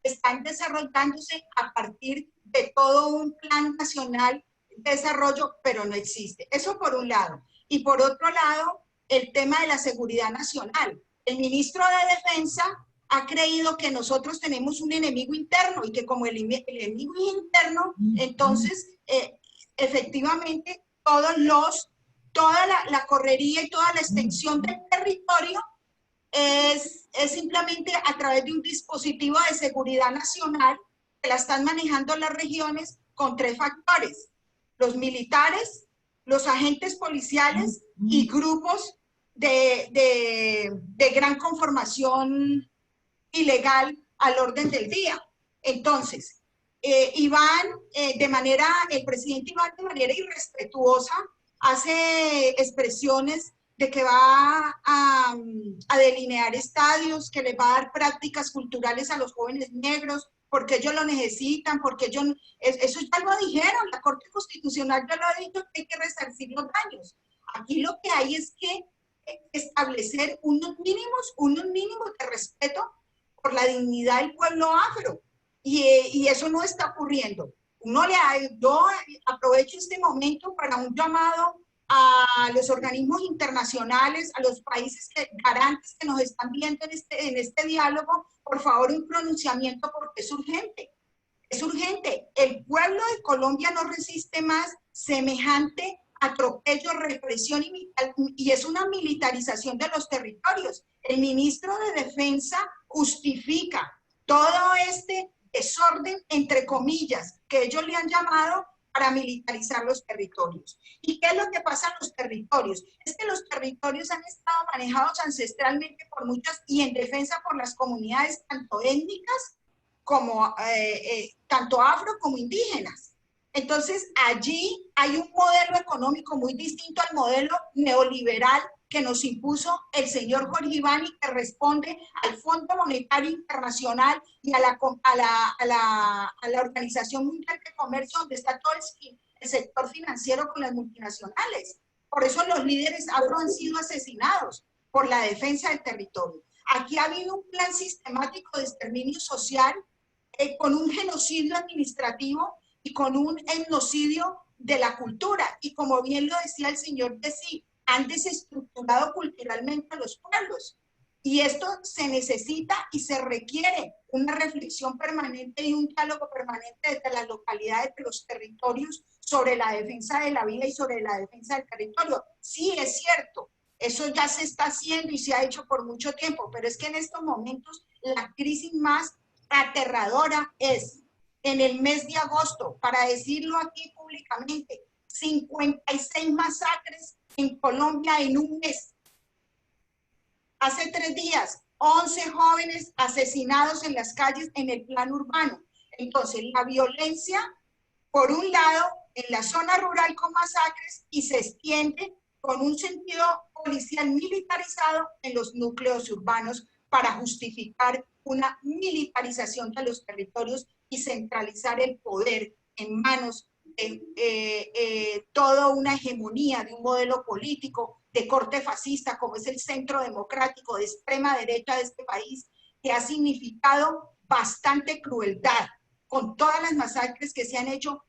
están desarrollándose a partir de todo un plan nacional de desarrollo, pero no existe. Eso por un lado. Y por otro lado, el tema de la seguridad nacional. El ministro de Defensa ha creído que nosotros tenemos un enemigo interno y que como el enemigo interno, entonces, efectivamente, toda la correría y toda la extensión del territorio es simplemente a través de un dispositivo de seguridad nacional que la están manejando las regiones con 3 factores: los militares, los agentes policiales y grupos de gran conformación ilegal al orden del día. Entonces, el presidente Iván de manera irrespetuosa hace expresiones de que va a delinear estadios, que les va a dar prácticas culturales a los jóvenes negros, porque ellos lo necesitan, porque eso ya lo dijeron, la Corte Constitucional ya lo ha dicho, que hay que resarcir los daños. Aquí lo que hay es que establecer unos mínimos de respeto por la dignidad del pueblo afro, y eso no está ocurriendo. Yo aprovecho este momento para un llamado a los organismos internacionales, a los países garantes que nos están viendo en este diálogo, por favor, un pronunciamiento porque es urgente. Es urgente. El pueblo de Colombia no resiste más semejante atropello, represión y es una militarización de los territorios. El ministro de Defensa justifica todo este desorden, entre comillas, que ellos le han llamado para militarizar los territorios. ¿Y qué es lo que pasa en los territorios? Es que los territorios han estado manejados ancestralmente por muchos y en defensa por las comunidades tanto étnicas como tanto afro como indígenas. Entonces, allí hay un modelo económico muy distinto al modelo neoliberal que nos impuso el señor Jorge Iván y que responde al Fondo Monetario Internacional y a la Organización Mundial de Comercio, donde está todo el sector financiero con las multinacionales. Por eso los líderes afro han sido asesinados por la defensa del territorio. Aquí ha habido un plan sistemático de exterminio social con un genocidio administrativo y con un etnocidio de la cultura. Y como bien lo decía el señor Desi, han desestructurado culturalmente a los pueblos. Y esto se necesita y se requiere una reflexión permanente y un diálogo permanente desde las localidades de los territorios sobre la defensa de la vida y sobre la defensa del territorio. Sí, es cierto, eso ya se está haciendo y se ha hecho por mucho tiempo, pero es que en estos momentos la crisis más aterradora es en el mes de agosto, para decirlo aquí públicamente, 56 masacres en Colombia en un mes. Hace 3 días, 11 jóvenes asesinados en las calles en el plano urbano. Entonces, la violencia, por un lado, en la zona rural con masacres y se extiende con un sentido policial militarizado en los núcleos urbanos para justificar una militarización de los territorios y centralizar el poder en manos de toda una hegemonía de un modelo político de corte fascista, como es el Centro Democrático de extrema derecha de este país, que ha significado bastante crueldad con todas las masacres que se han hecho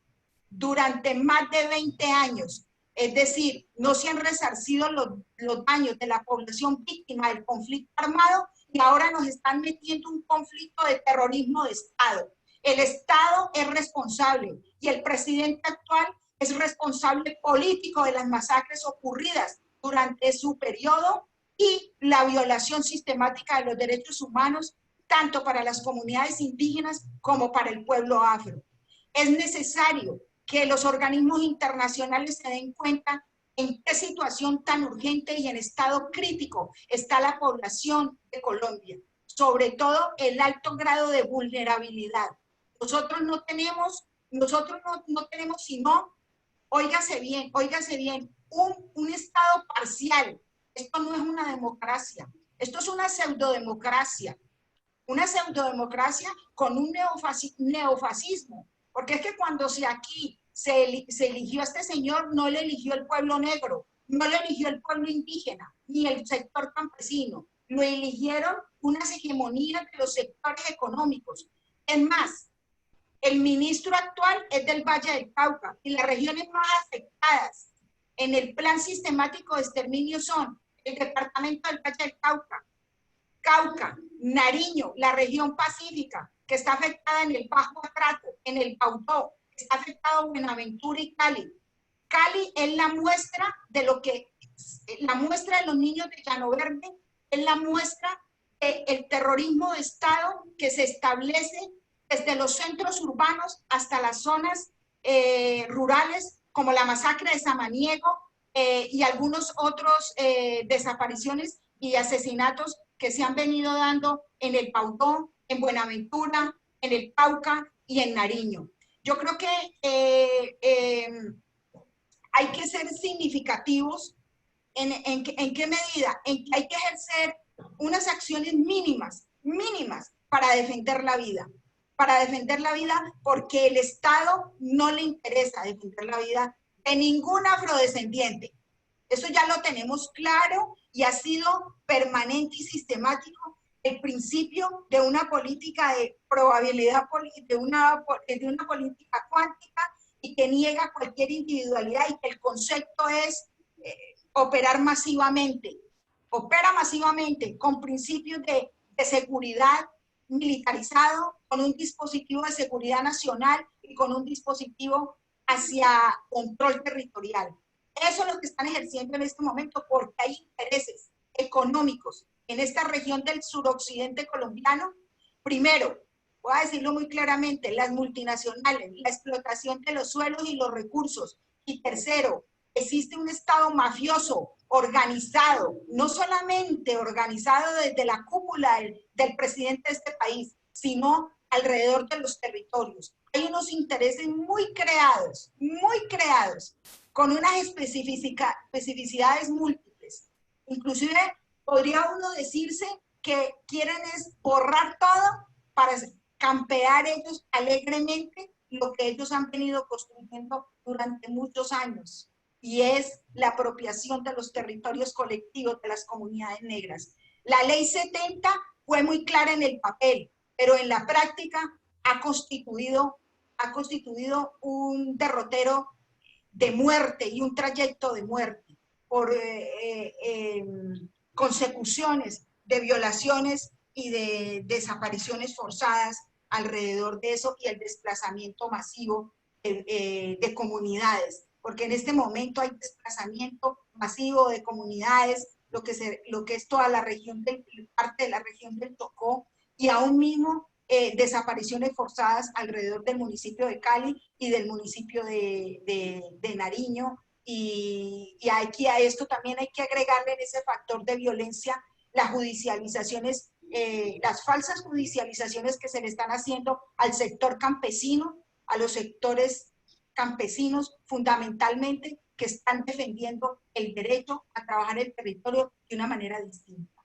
durante más de 20 años. Es decir, no se han resarcido los daños de la población víctima del conflicto armado y ahora nos están metiendo un conflicto de terrorismo de Estado. El Estado es responsable y el presidente actual es responsable político de las masacres ocurridas durante su periodo y la violación sistemática de los derechos humanos, tanto para las comunidades indígenas como para el pueblo afro. Es necesario que los organismos internacionales se den cuenta en qué situación tan urgente y en estado crítico está la población de Colombia, sobre todo el alto grado de vulnerabilidad. Nosotros no tenemos sino, óigase bien, un estado parcial. Esto no es una democracia, esto es una pseudodemocracia con un neofascismo, porque es que cuando aquí se eligió a este señor, no le eligió el pueblo negro, no le eligió el pueblo indígena, ni el sector campesino, lo eligieron unas hegemonías de los sectores económicos. Es más, el ministro actual es del Valle del Cauca y las regiones más afectadas en el plan sistemático de exterminio son el departamento del Valle del Cauca, Nariño, la región pacífica, que está afectada en el Bajo Atrato, en el Baudó, está afectado Buenaventura y Cali. Cali es la muestra de los niños de Llano Verde, es la muestra del terrorismo de Estado que se establece desde los centros urbanos hasta las zonas rurales, como la masacre de Samaniego y algunos otros desapariciones y asesinatos que se han venido dando en el Baudó, en Buenaventura, en el Cauca y en Nariño. Yo creo que hay que ser significativos en qué medida, en que hay que ejercer unas acciones mínimas para defender la vida. Porque el Estado no le interesa defender la vida de ningún afrodescendiente. Eso ya lo tenemos claro y ha sido permanente y sistemático el principio de una política de probabilidad, de una política cuántica y que niega cualquier individualidad y que el concepto es operar masivamente, opera masivamente con principios de seguridad militarizado, con un dispositivo de seguridad nacional y con un dispositivo hacia control territorial. Eso es lo que están ejerciendo en este momento porque hay intereses económicos en esta región del suroccidente colombiano. Primero, voy a decirlo muy claramente, las multinacionales, la explotación de los suelos y los recursos. Y tercero, existe un Estado mafioso, organizado, no solamente organizado desde la cúpula del presidente de este país, sino alrededor de los territorios. Hay unos intereses muy creados, con unas especificidades múltiples. Inclusive podría uno decirse que quieren es borrar todo para campear ellos alegremente lo que ellos han venido construyendo durante muchos años, y es la apropiación de los territorios colectivos de las comunidades negras. La ley 70 fue muy clara en el papel, pero en la práctica ha constituido un derrotero de muerte y un trayecto de muerte por consecuciones de violaciones y de desapariciones forzadas alrededor de eso y el desplazamiento masivo de comunidades, porque en este momento hay desplazamiento masivo de comunidades, lo que es toda la región, parte de la región del Chocó, y aún mismo desapariciones forzadas alrededor del municipio de Cali y del municipio de Nariño, y aquí a esto también hay que agregarle en ese factor de violencia las judicializaciones, las falsas judicializaciones que se le están haciendo al sector campesino, a los sectores campesinos fundamentalmente, que están defendiendo el derecho a trabajar el territorio de una manera distinta.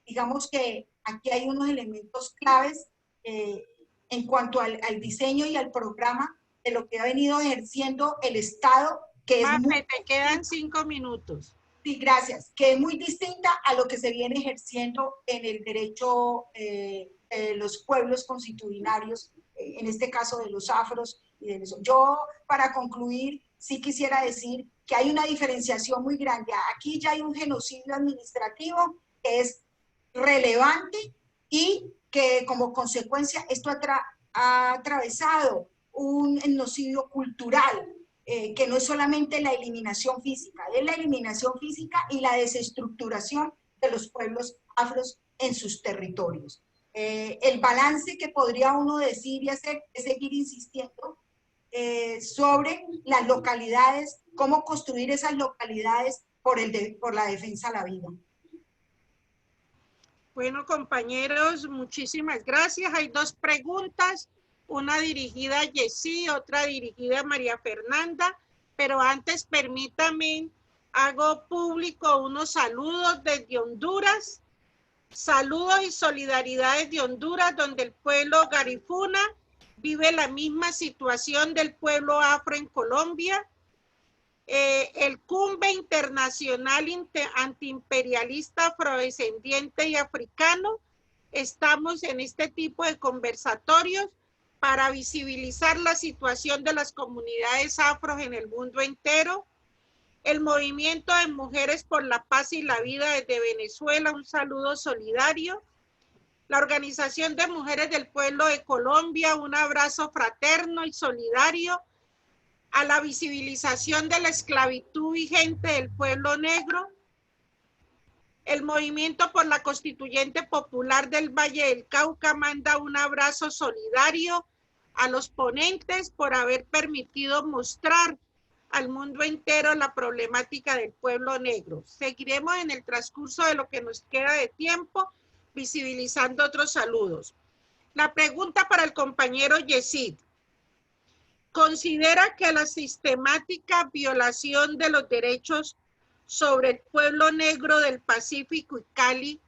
Digamos que aquí hay unos elementos claves en cuanto al diseño y al programa de lo que ha venido ejerciendo el Estado, que es Mafe, te quedan 5 minutos. Sí, gracias. Que es muy distinta a lo que se viene ejerciendo en el derecho de los pueblos constitucionarios, en este caso de los afros y de eso. Yo, para concluir, sí quisiera decir que hay una diferenciación muy grande. Aquí ya hay un genocidio administrativo que es relevante y que como consecuencia esto ha atravesado un genocidio cultural, que no es solamente la eliminación física, es la eliminación física y la desestructuración de los pueblos afros en sus territorios. El balance que podría uno decir y hacer es seguir insistiendo sobre las localidades, cómo construir esas localidades por la defensa a la vida. Bueno, compañeros, muchísimas gracias. Hay 2 preguntas, una dirigida a Yesí, otra dirigida a María Fernanda, pero antes permítame, hago público unos saludos desde Honduras, saludos y solidaridades de Honduras, donde el pueblo Garifuna vive la misma situación del pueblo afro en Colombia. El CUMBE Internacional Antiimperialista Afrodescendiente y Africano, estamos en este tipo de conversatorios para visibilizar la situación de las comunidades afros en el mundo entero. El Movimiento de Mujeres por la Paz y la Vida desde Venezuela, un saludo solidario. La Organización de Mujeres del Pueblo de Colombia, un abrazo fraterno y solidario a la visibilización de la esclavitud vigente del pueblo negro. El Movimiento por la Constituyente Popular del Valle del Cauca manda un abrazo solidario a los ponentes por haber permitido mostrar al mundo entero la problemática del pueblo negro. Seguiremos en el transcurso de lo que nos queda de tiempo visibilizando otros saludos. La pregunta para el compañero Yesid. ¿Considera que la sistemática violación de los derechos sobre el pueblo negro del Pacífico y Cali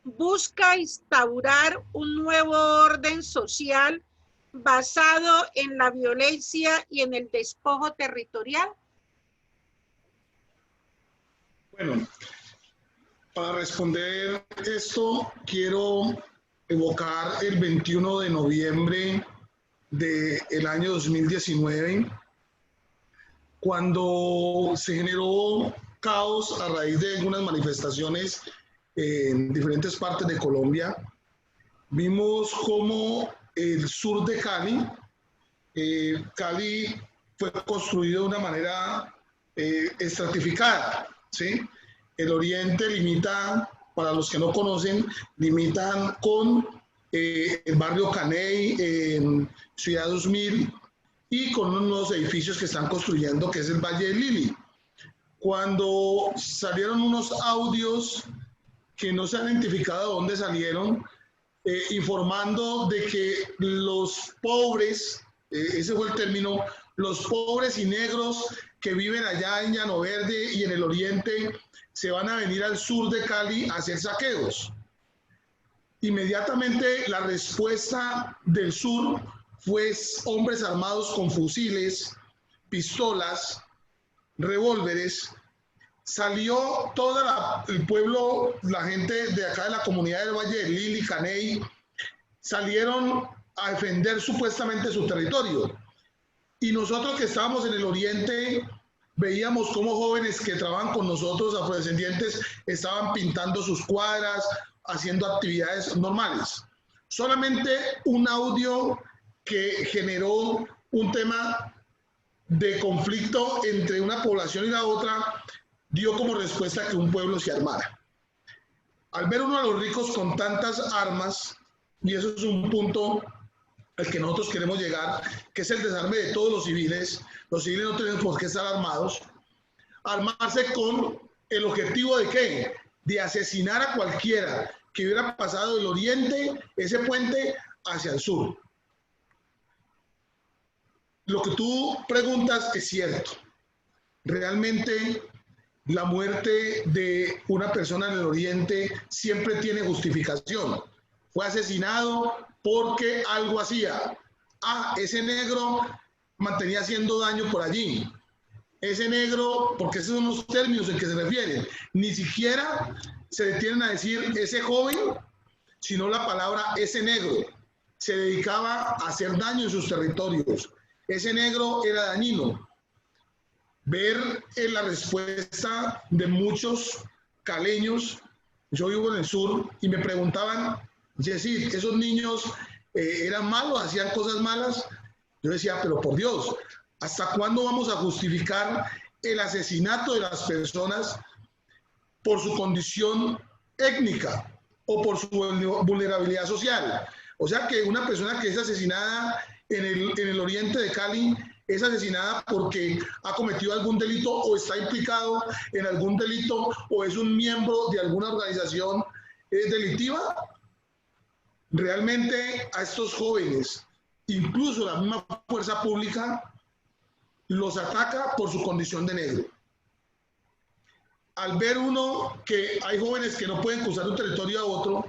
busca instaurar un nuevo orden social basado en la violencia y en el despojo territorial? Bueno, para responder esto, quiero evocar el 21 de noviembre del año 2019, cuando se generó caos a raíz de algunas manifestaciones en diferentes partes de Colombia. Vimos cómo el sur de Cali, Cali fue construido de una manera estratificada, ¿sí? El oriente limita, para los que no conocen, limitan con el barrio Caney, en Ciudad 2000, y con unos nuevos edificios que están construyendo, que es el Valle del Lili. Cuando salieron unos audios que no se han identificado de dónde salieron, informando de que los pobres, ese fue el término, los pobres y negros que viven allá en Llano Verde y en el oriente se van a venir al sur de Cali a hacer saqueos. Inmediatamente la respuesta del sur fue hombres armados con fusiles, pistolas, revólveres. Salió todo el pueblo, la gente de acá de la comunidad del Valle del Lili, Caney, salieron a defender supuestamente su territorio. Y nosotros que estábamos en el oriente, veíamos cómo jóvenes que trabajan con nosotros, afrodescendientes, estaban pintando sus cuadras, haciendo actividades normales. Solamente un audio que generó un tema de conflicto entre una población y la otra, dio como respuesta que un pueblo se armara. Al ver uno de los ricos con tantas armas, y eso es un punto al que nosotros queremos llegar, que es el desarme de todos los civiles no tienen por qué estar armados, armarse con el objetivo de ¿qué? De asesinar a cualquiera que hubiera pasado del oriente, ese puente, hacia el sur. Lo que tú preguntas es cierto. Realmente la muerte de una persona en el oriente siempre tiene justificación. Fue asesinado porque algo hacía. Ese negro mantenía haciendo daño por allí. Ese negro, porque esos son los términos en que se refieren. Ni siquiera se detienen a decir ese joven, sino la palabra ese negro. Se dedicaba a hacer daño en sus territorios. Ese negro era dañino. Ver en la respuesta de muchos caleños, yo vivo en el sur, y me preguntaban, Yesid, ¿esos niños eran malos, hacían cosas malas? Yo decía, pero por Dios, ¿hasta cuándo vamos a justificar el asesinato de las personas por su condición étnica o por su vulnerabilidad social? O sea que una persona que es asesinada en el oriente de Cali es asesinada porque ha cometido algún delito o está implicado en algún delito o es un miembro de alguna organización delictiva. Realmente a estos jóvenes, incluso la misma fuerza pública, los ataca por su condición de negro. Al ver uno que hay jóvenes que no pueden cruzar de un territorio a otro,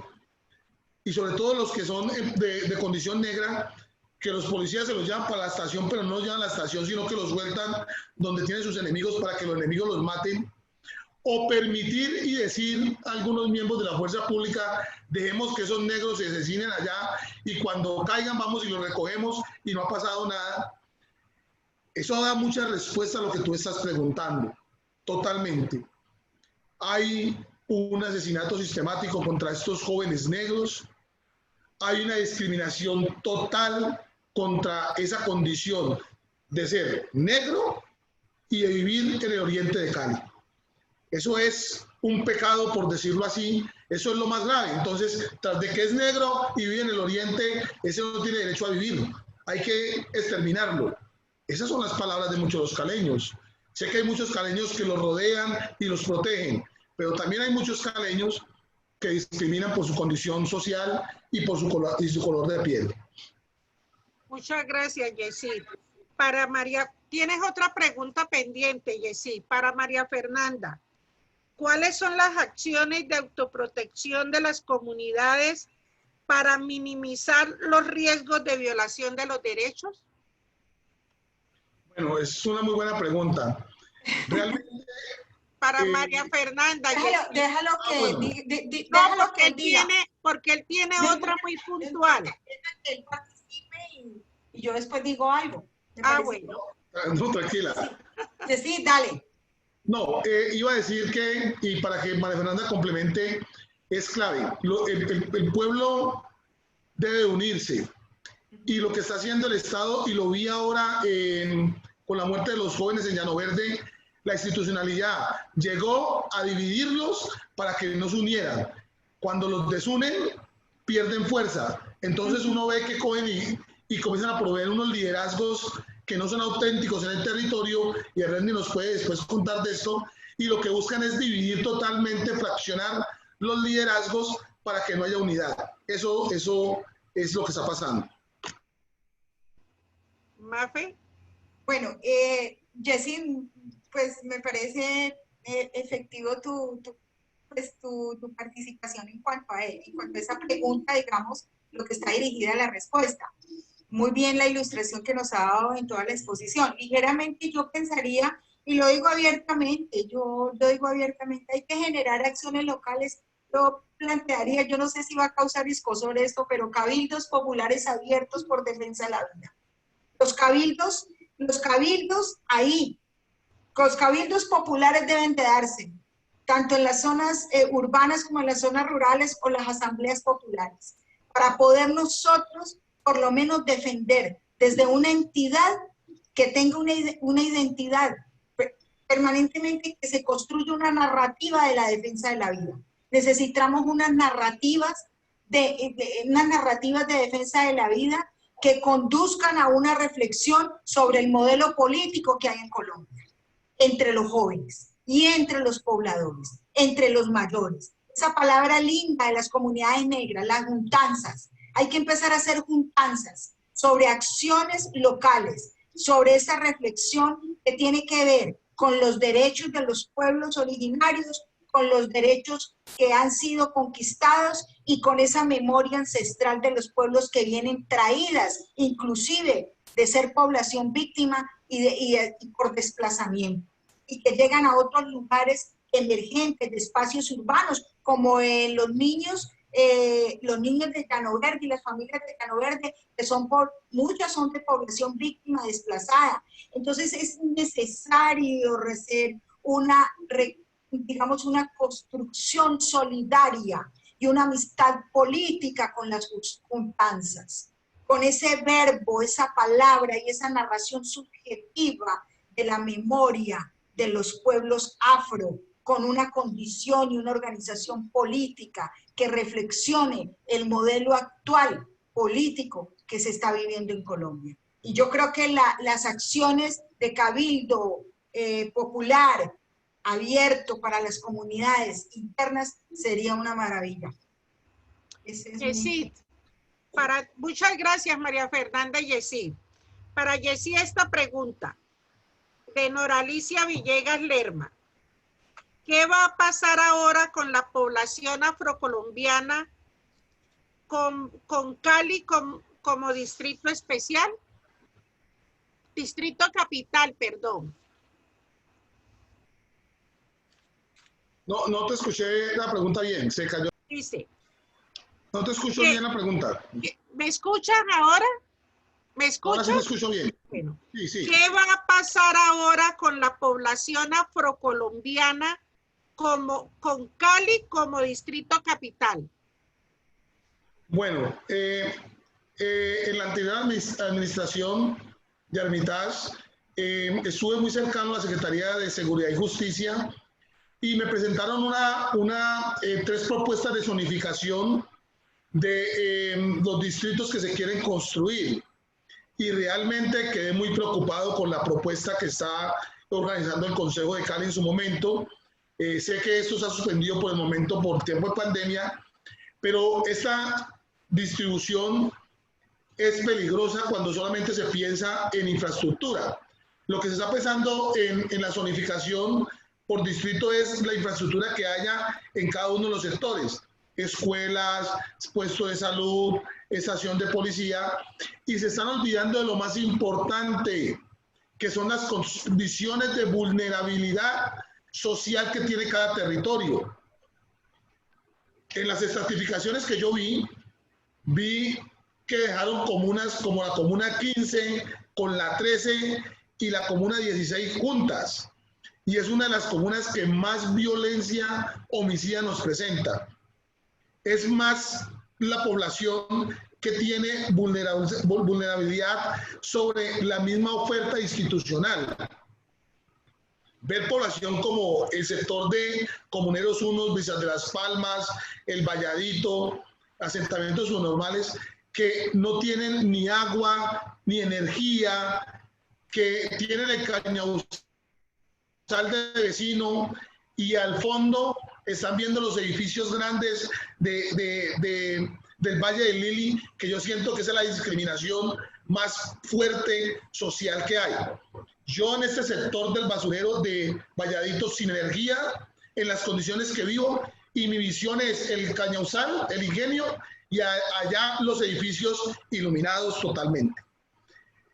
y sobre todo los que son de condición negra, que los policías se los llevan para la estación, pero no los llevan a la estación, sino que los sueltan donde tienen sus enemigos para que los enemigos los maten. O permitir y decir a algunos miembros de la fuerza pública, dejemos que esos negros se asesinen allá y cuando caigan vamos y los recogemos y no ha pasado nada. Eso da mucha respuesta a lo que tú estás preguntando, totalmente. Hay un asesinato sistemático contra estos jóvenes negros, hay una discriminación total contra esa condición de ser negro y de vivir en el oriente de Cali. Eso es un pecado, por decirlo así, eso es lo más grave. Entonces, tras de que es negro y vive en el oriente, ese no tiene derecho a vivir. Hay que exterminarlo. Esas son las palabras de muchos de los caleños. Sé que hay muchos caleños que los rodean y los protegen, pero también hay muchos caleños que discriminan por su condición social y por su color de piel. Muchas gracias, Yesid. Para María, tienes otra pregunta pendiente, Yesid. Para María Fernanda, ¿cuáles son las acciones de autoprotección de las comunidades para minimizar los riesgos de violación de los derechos? Bueno, es una muy buena pregunta. Realmente... Para María Fernanda. Déjalo que diga. Porque él tiene otra muy puntual. Que él participe y yo después digo algo. Bueno. No, tranquila. Sí, dale. No, iba a decir que, y para que María Fernanda complemente, es clave. El pueblo debe unirse. Y lo que está haciendo el Estado, y lo vi ahora con la muerte de los jóvenes en Llano Verde, la institucionalidad llegó a dividirlos para que no se unieran. Cuando los desunen, pierden fuerza. Entonces uno ve que cogen y comienzan a proveer unos liderazgos que no son auténticos en el territorio, y Ernesto nos puede después contar de esto, y lo que buscan es dividir totalmente, fraccionar los liderazgos para que no haya unidad. Eso es lo que está pasando. Mafe. Bueno, Jessy, pues me parece efectivo tu participación en cuanto a él, en cuanto a esa pregunta, digamos, lo que está dirigida a la respuesta. Muy bien la ilustración que nos ha dado en toda la exposición. Ligeramente yo pensaría, y lo digo abiertamente, hay que generar acciones locales. Yo plantearía, yo no sé si va a causar escozor esto, pero cabildos populares abiertos por defensa de la vida. Los cabildos ahí, los cabildos populares deben de darse, tanto en las zonas urbanas como en las zonas rurales, o las asambleas populares, para poder nosotros por lo menos defender desde una entidad que tenga una identidad permanentemente, que se construya una narrativa de la defensa de la vida. Necesitamos unas narrativas de defensa de la vida que conduzcan a una reflexión sobre el modelo político que hay en Colombia, entre los jóvenes y entre los pobladores, entre los mayores. Esa palabra linda de las comunidades negras, las juntanzas. Hay que empezar a hacer juntanzas sobre acciones locales, sobre esa reflexión que tiene que ver con los derechos de los pueblos originarios, con los derechos que han sido conquistados y con esa memoria ancestral de los pueblos que vienen traídas, inclusive de ser población víctima y por desplazamiento, y que llegan a otros lugares emergentes de espacios urbanos, como los niños de Llano Verde y las familias de Llano Verde, que muchas son de población víctima desplazada. Entonces es necesario hacer una construcción solidaria y una amistad política con las juntanzas, con ese verbo, esa palabra y esa narración subjetiva de la memoria de los pueblos afro, con una condición y una organización política que reflexione el modelo actual político que se está viviendo en Colombia. Y yo creo que las acciones de cabildo popular abierto para las comunidades internas sería una maravilla. Yesid, muchas gracias, María Fernanda y Yesid. Para Yesid, esta pregunta de Noralicia Villegas Lerma. ¿Qué va a pasar ahora con la población afrocolombiana con Cali como distrito especial? Distrito capital, perdón. No te escuché la pregunta bien, se cayó. Dice. No te escucho bien la pregunta. ¿Me escuchan ahora? ¿Me escuchan? Ahora sí te escucho bien. Bueno, sí. ¿Qué va a pasar ahora con la población afrocolombiana con Cali como distrito capital? Bueno, en la anterior administración de Armitage, estuve muy cercano a la Secretaría de Seguridad y Justicia y me presentaron tres propuestas de zonificación de los distritos que se quieren construir. Y realmente quedé muy preocupado con la propuesta que está organizando el Consejo de Cali en su momento. Sé que esto se ha suspendido por el momento por tiempo de pandemia, pero esta distribución es peligrosa cuando solamente se piensa en infraestructura. Lo que se está pensando en la zonificación por distrito es la infraestructura que haya en cada uno de los sectores. Escuelas, puestos de salud, estación de policía, y se están olvidando de lo más importante, que son las condiciones de vulnerabilidad social que tiene cada territorio. En las estratificaciones que yo vi que dejaron comunas como la comuna 15, con la 13 y la comuna 16 juntas. y es una de las comunas que más violencia homicida nos presenta. Es más la población que tiene vulnerabilidad sobre la misma oferta institucional. Ver población como el sector de Comuneros 1, Villas de las Palmas, El Valladito, asentamientos subnormales que no tienen ni agua ni energía, que tienen el cañauzal de vecino y al fondo están viendo los edificios grandes del Valle del Lili, que yo siento que esa es la discriminación más fuerte social que hay. Yo en este sector del basurero de Valladito sin energía, en las condiciones que vivo, y mi visión es el cañauzal, el ingenio, y allá los edificios iluminados totalmente.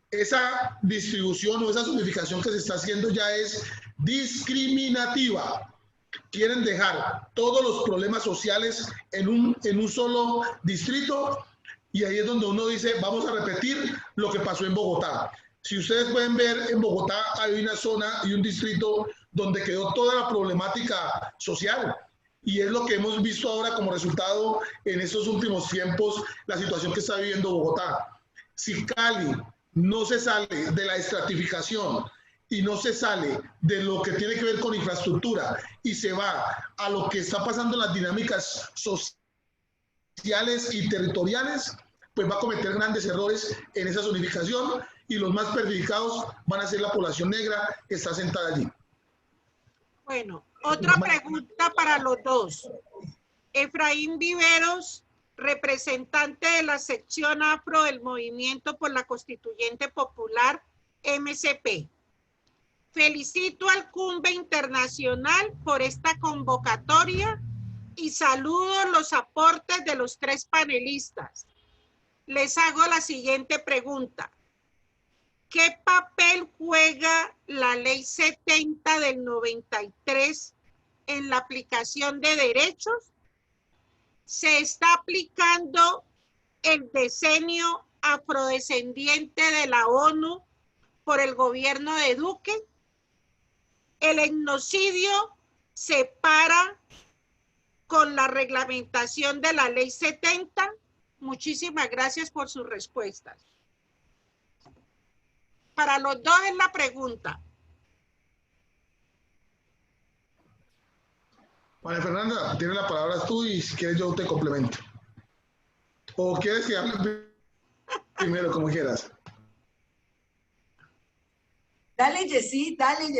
Esa distribución o esa zonificación que se está haciendo ya es discriminativa. Quieren dejar todos los problemas sociales en un solo distrito, y ahí es donde uno dice, vamos a repetir lo que pasó en Bogotá. Si ustedes pueden ver, en Bogotá hay una zona y un distrito donde quedó toda la problemática social, y es lo que hemos visto ahora como resultado en estos últimos tiempos, la situación que está viviendo Bogotá. Si Cali no se sale de la estratificación y no se sale de lo que tiene que ver con infraestructura y se va a lo que está pasando en las dinámicas sociales y territoriales, pues va a cometer grandes errores en esa zonificación, y los más perjudicados van a ser la población negra que está sentada allí. Bueno, otra pregunta para los dos. Efraín Viveros, representante de la sección afro del Movimiento por la Constituyente Popular, MCP. Felicito al CUMBE Internacional por esta convocatoria y saludo los aportes de los tres panelistas. Les hago la siguiente pregunta. ¿Qué papel juega la Ley 70 del 93 en la aplicación de derechos? ¿Se está aplicando el decenio afrodescendiente de la ONU por el gobierno de Duque? ¿El etnocidio se para con la reglamentación de la Ley 70? Muchísimas gracias por sus respuestas. Para los dos es la pregunta. María Fernanda, tienes la palabra tú y si quieres yo te complemento. ¿O quieres que hable primero, como quieras? Dale, Jessy, dale.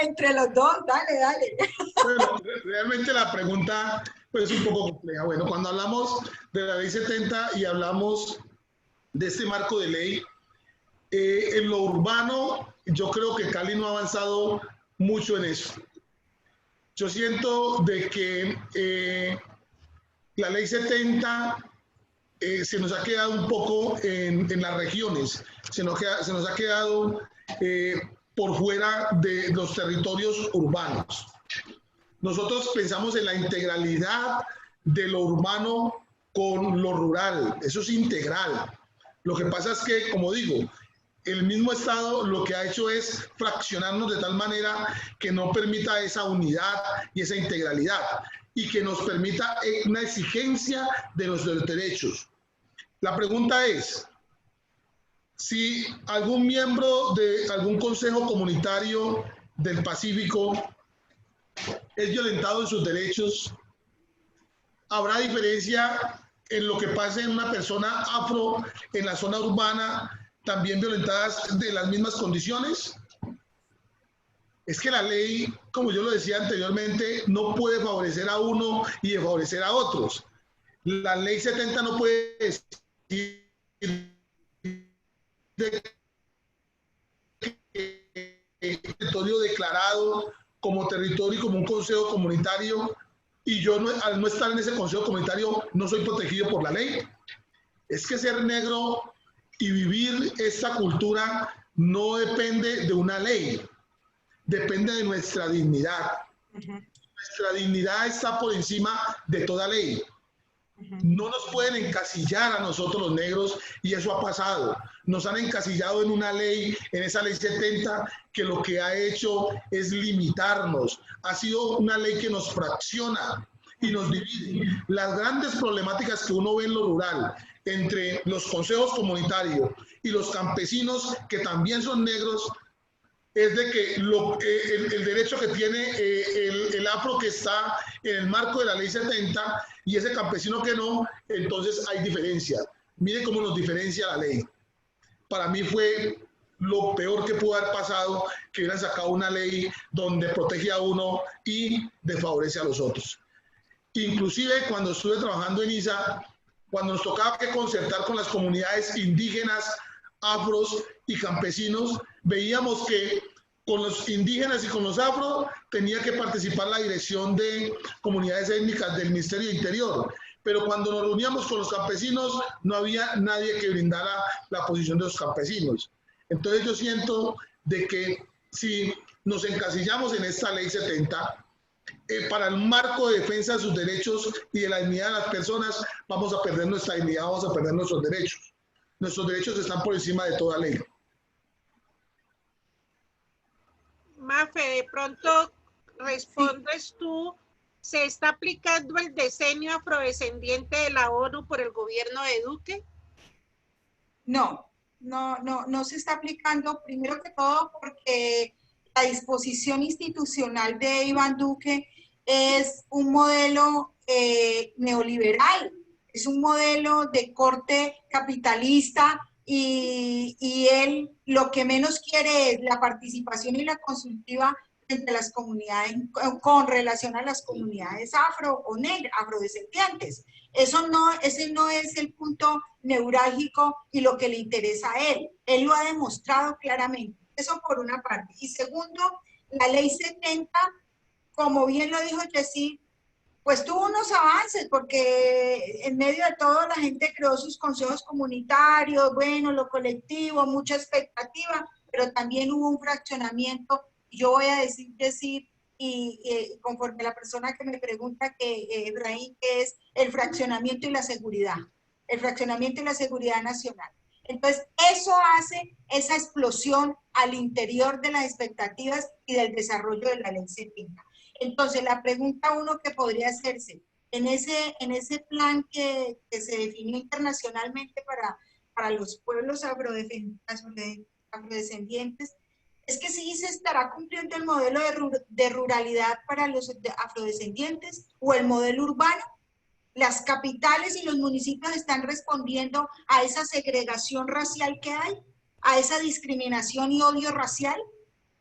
Entre los dos, dale. Bueno, realmente la pregunta pues, es un poco compleja. Bueno, cuando hablamos de la Ley 70 y hablamos de este marco de ley, en lo urbano, yo creo que Cali no ha avanzado mucho en eso. Yo siento de que la Ley 70 se nos ha quedado un poco en las regiones, se nos ha quedado por fuera de los territorios urbanos. Nosotros pensamos en la integralidad de lo urbano con lo rural, eso es integral. Lo que pasa es que, como digo, el mismo Estado lo que ha hecho es fraccionarnos de tal manera que no permita esa unidad y esa integralidad, y que nos permita una exigencia de nuestros derechos. La pregunta es, si algún miembro de algún consejo comunitario del Pacífico es violentado en sus derechos, ¿habrá diferencia en lo que pase en una persona afro en la zona urbana, también violentadas de las mismas condiciones? Es que la ley, como yo lo decía anteriormente, no puede favorecer a uno y desfavorecer a otros. La ley 70 no puede decir el territorio declarado como territorio y como un consejo comunitario, y yo al no estar en ese consejo comunitario no soy protegido por la ley. Es que ser negro y vivir esta cultura no depende de una ley, depende de nuestra dignidad. Nuestra dignidad está por encima de toda ley. No nos pueden encasillar a nosotros los negros, y eso ha pasado. nos han encasillado en una ley, en esa ley 70, que lo que ha hecho es limitarnos. Ha sido una ley que nos fracciona y nos divide. Las grandes problemáticas que uno ve en lo rural, entre los consejos comunitarios y los campesinos, que también son negros, es de que el derecho que tiene el afro, que está en el marco de la ley 70, y ese campesino que no, entonces hay diferencia. Mire cómo nos diferencia la ley. Para mí fue lo peor que pudo haber pasado, que hubieran sacado una ley donde protege a uno y desfavorece a los otros. Inclusive cuando estuve trabajando en ISA, cuando nos tocaba que concertar con las comunidades indígenas, afros y campesinos, veíamos que con los indígenas y con los afros tenía que participar la dirección de comunidades étnicas del Ministerio de Interior, pero cuando nos reuníamos con los campesinos no había nadie que brindara la posición de los campesinos. Entonces yo siento de que si nos encasillamos en esta ley 70, para el marco de defensa de sus derechos y de la dignidad de las personas, vamos a perder nuestra dignidad, vamos a perder nuestros derechos. Nuestros derechos están por encima de toda ley. Mafe, de pronto respondes tú, ¿se está aplicando el diseño afrodescendiente de la ONU por el gobierno de Duque? No se está aplicando, primero que todo porque la disposición institucional de Iván Duque es un modelo neoliberal, es un modelo de corte capitalista, y él lo que menos quiere es la participación y la consultiva entre las comunidades, con relación a las comunidades afro o afrodescendientes. Ese no es el punto neurálgico y lo que le interesa a él. Él lo ha demostrado claramente. Eso por una parte. Y segundo, la ley 70, como bien lo dijo Jessy, pues tuvo unos avances, porque en medio de todo la gente creó sus consejos comunitarios, bueno, lo colectivo, mucha expectativa, pero también hubo un fraccionamiento. Yo voy a decir y conforme la persona que me pregunta, que Ibrahim, que es el fraccionamiento y la seguridad nacional. Entonces, eso hace esa explosión al interior de las expectativas y del desarrollo de la ley 70. Entonces, la pregunta uno que podría hacerse, en ese plan que se definió internacionalmente para los pueblos afrodescendientes, es que sí se estará cumpliendo el modelo de ruralidad para los afrodescendientes o el modelo urbano. Las capitales y los municipios están respondiendo a esa segregación racial que hay, a esa discriminación y odio racial.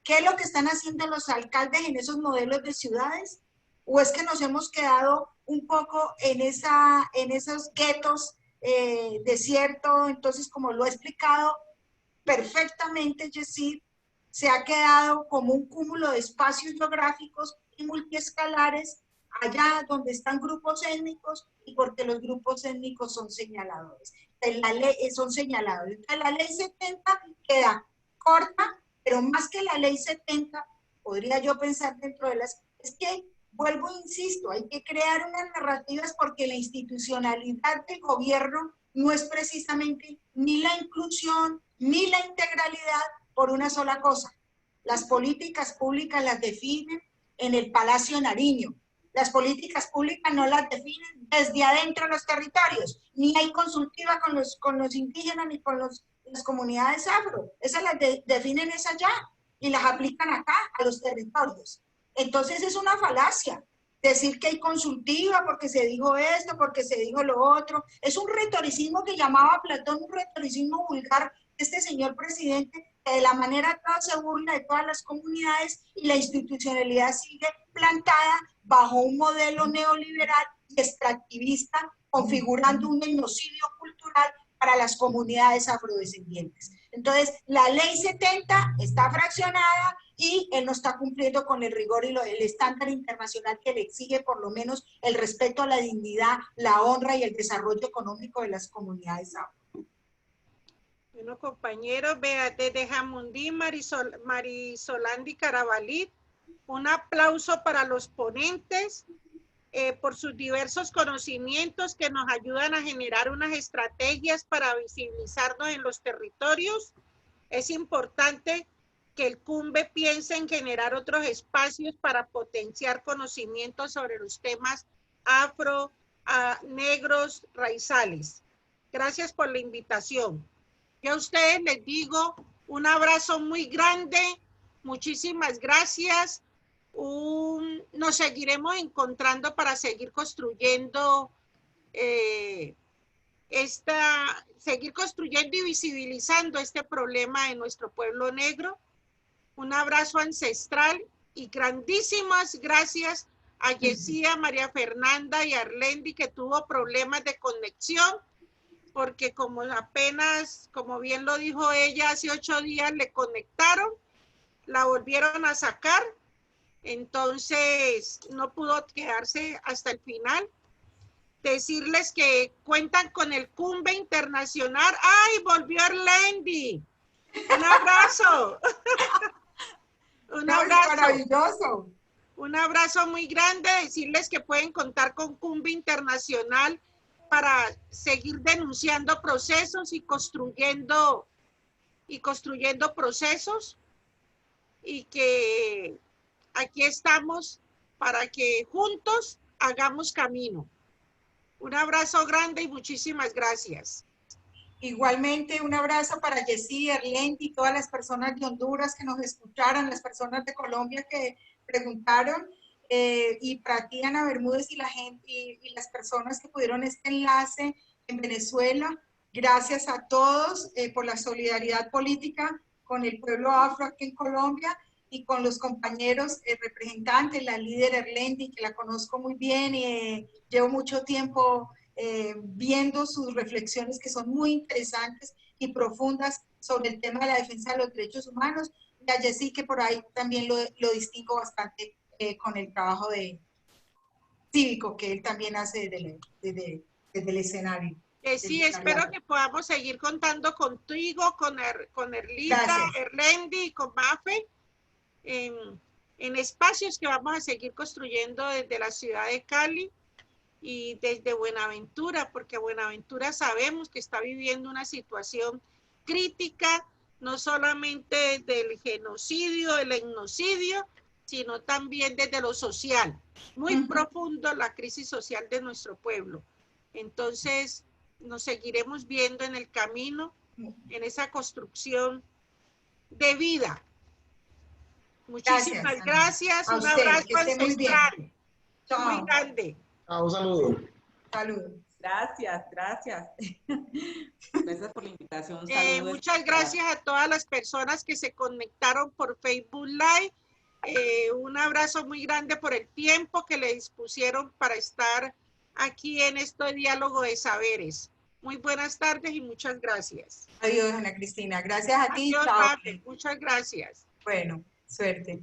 ¿Qué es lo que están haciendo los alcaldes en esos modelos de ciudades? ¿O es que nos hemos quedado un poco en esos guetos desiertos? Entonces, como lo he explicado perfectamente, Jessy, se ha quedado como un cúmulo de espacios geográficos y multiescalares allá donde están grupos étnicos, y porque los grupos étnicos son señaladores. Son señaladores. Entonces, la ley 70 queda corta, pero más que la ley 70, podría yo pensar dentro de las... Es que, vuelvo e insisto, hay que crear unas narrativas, porque la institucionalidad del gobierno no es precisamente ni la inclusión ni la integralidad por una sola cosa. Las políticas públicas las definen en el Palacio Nariño. Las políticas públicas no las definen desde adentro de los territorios, ni hay consultiva con los indígenas ni con las comunidades afro. Esas las definen es allá y las aplican acá a los territorios. Entonces es una falacia decir que hay consultiva porque se dijo esto, porque se dijo lo otro. Es un retoricismo que llamaba Platón un retoricismo vulgar. Este señor presidente, que de la manera toda se burla de todas las comunidades, y la institucionalidad sigue plantada bajo un modelo neoliberal y extractivista, configurando un genocidio cultural para las comunidades afrodescendientes. Entonces, la ley 70 está fraccionada y él no está cumpliendo con el rigor y el estándar internacional que le exige por lo menos el respeto a la dignidad, la honra y el desarrollo económico de las comunidades afro. Bueno, compañeros, vea, desde Jamundí, Marisolandi Carabalí, un aplauso para los ponentes. por sus diversos conocimientos que nos ayudan a generar unas estrategias para visibilizarnos en los territorios. Es importante que el CUMBE piense en generar otros espacios para potenciar conocimientos sobre los temas afro, negros, raizales. Gracias por la invitación. Yo a ustedes les digo un abrazo muy grande, muchísimas gracias. Nos seguiremos encontrando para seguir construyendo seguir construyendo y visibilizando este problema en nuestro pueblo negro. Un abrazo ancestral y grandísimas gracias a Yesía, María Fernanda y Arlendi, que tuvo problemas de conexión, porque como apenas, como bien lo dijo ella, hace 8 días le conectaron, la volvieron a sacar, entonces no pudo quedarse hasta el final. Decirles que cuentan con el CUMBE Internacional. ¡Ay, volvió Arlendi! Un abrazo. Un abrazo. Maravilloso. Un abrazo muy grande. Decirles que pueden contar con CUMBE Internacional para seguir denunciando procesos y construyendo procesos, y que aquí estamos para que juntos hagamos camino. Un abrazo grande y muchísimas gracias. Igualmente, un abrazo para Yesí, Arlendi y todas las personas de Honduras que nos escucharon, las personas de Colombia que preguntaron, y para ti, Ana Bermúdez, y la gente y las personas que pudieron este enlace en Venezuela. Gracias a todos por la solidaridad política con el pueblo afro aquí en Colombia y con los compañeros representantes, la líder Arlendi, que la conozco muy bien y llevo mucho tiempo viendo sus reflexiones que son muy interesantes y profundas sobre el tema de la defensa de los derechos humanos, y a Jessy, que por ahí también lo distingo bastante con el trabajo cívico que él también hace desde el escenario. Sí, espero que podamos seguir contando contigo, con Erlita, Erlendi y con Mafe, en espacios que vamos a seguir construyendo desde la ciudad de Cali y desde Buenaventura, porque Buenaventura sabemos que está viviendo una situación crítica, no solamente del genocidio, del etnocidio, sino también desde lo social. Muy profundo la crisis social de nuestro pueblo. Entonces, nos seguiremos viendo en el camino, en esa construcción de vida. Muchísimas gracias. Un abrazo ancestral muy grande. Un saludo. Saludos. Gracias, gracias. Gracias por la invitación. Muchas gracias a todas las personas que se conectaron por Facebook Live. Un abrazo muy grande por el tiempo que le dispusieron para estar aquí en este diálogo de saberes. Muy buenas tardes y muchas gracias. Adiós, Ana Cristina. Gracias a ti. Adiós, chao. Mafe. Muchas gracias. Bueno, suerte.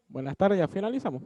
Buenas tardes, ya finalizamos.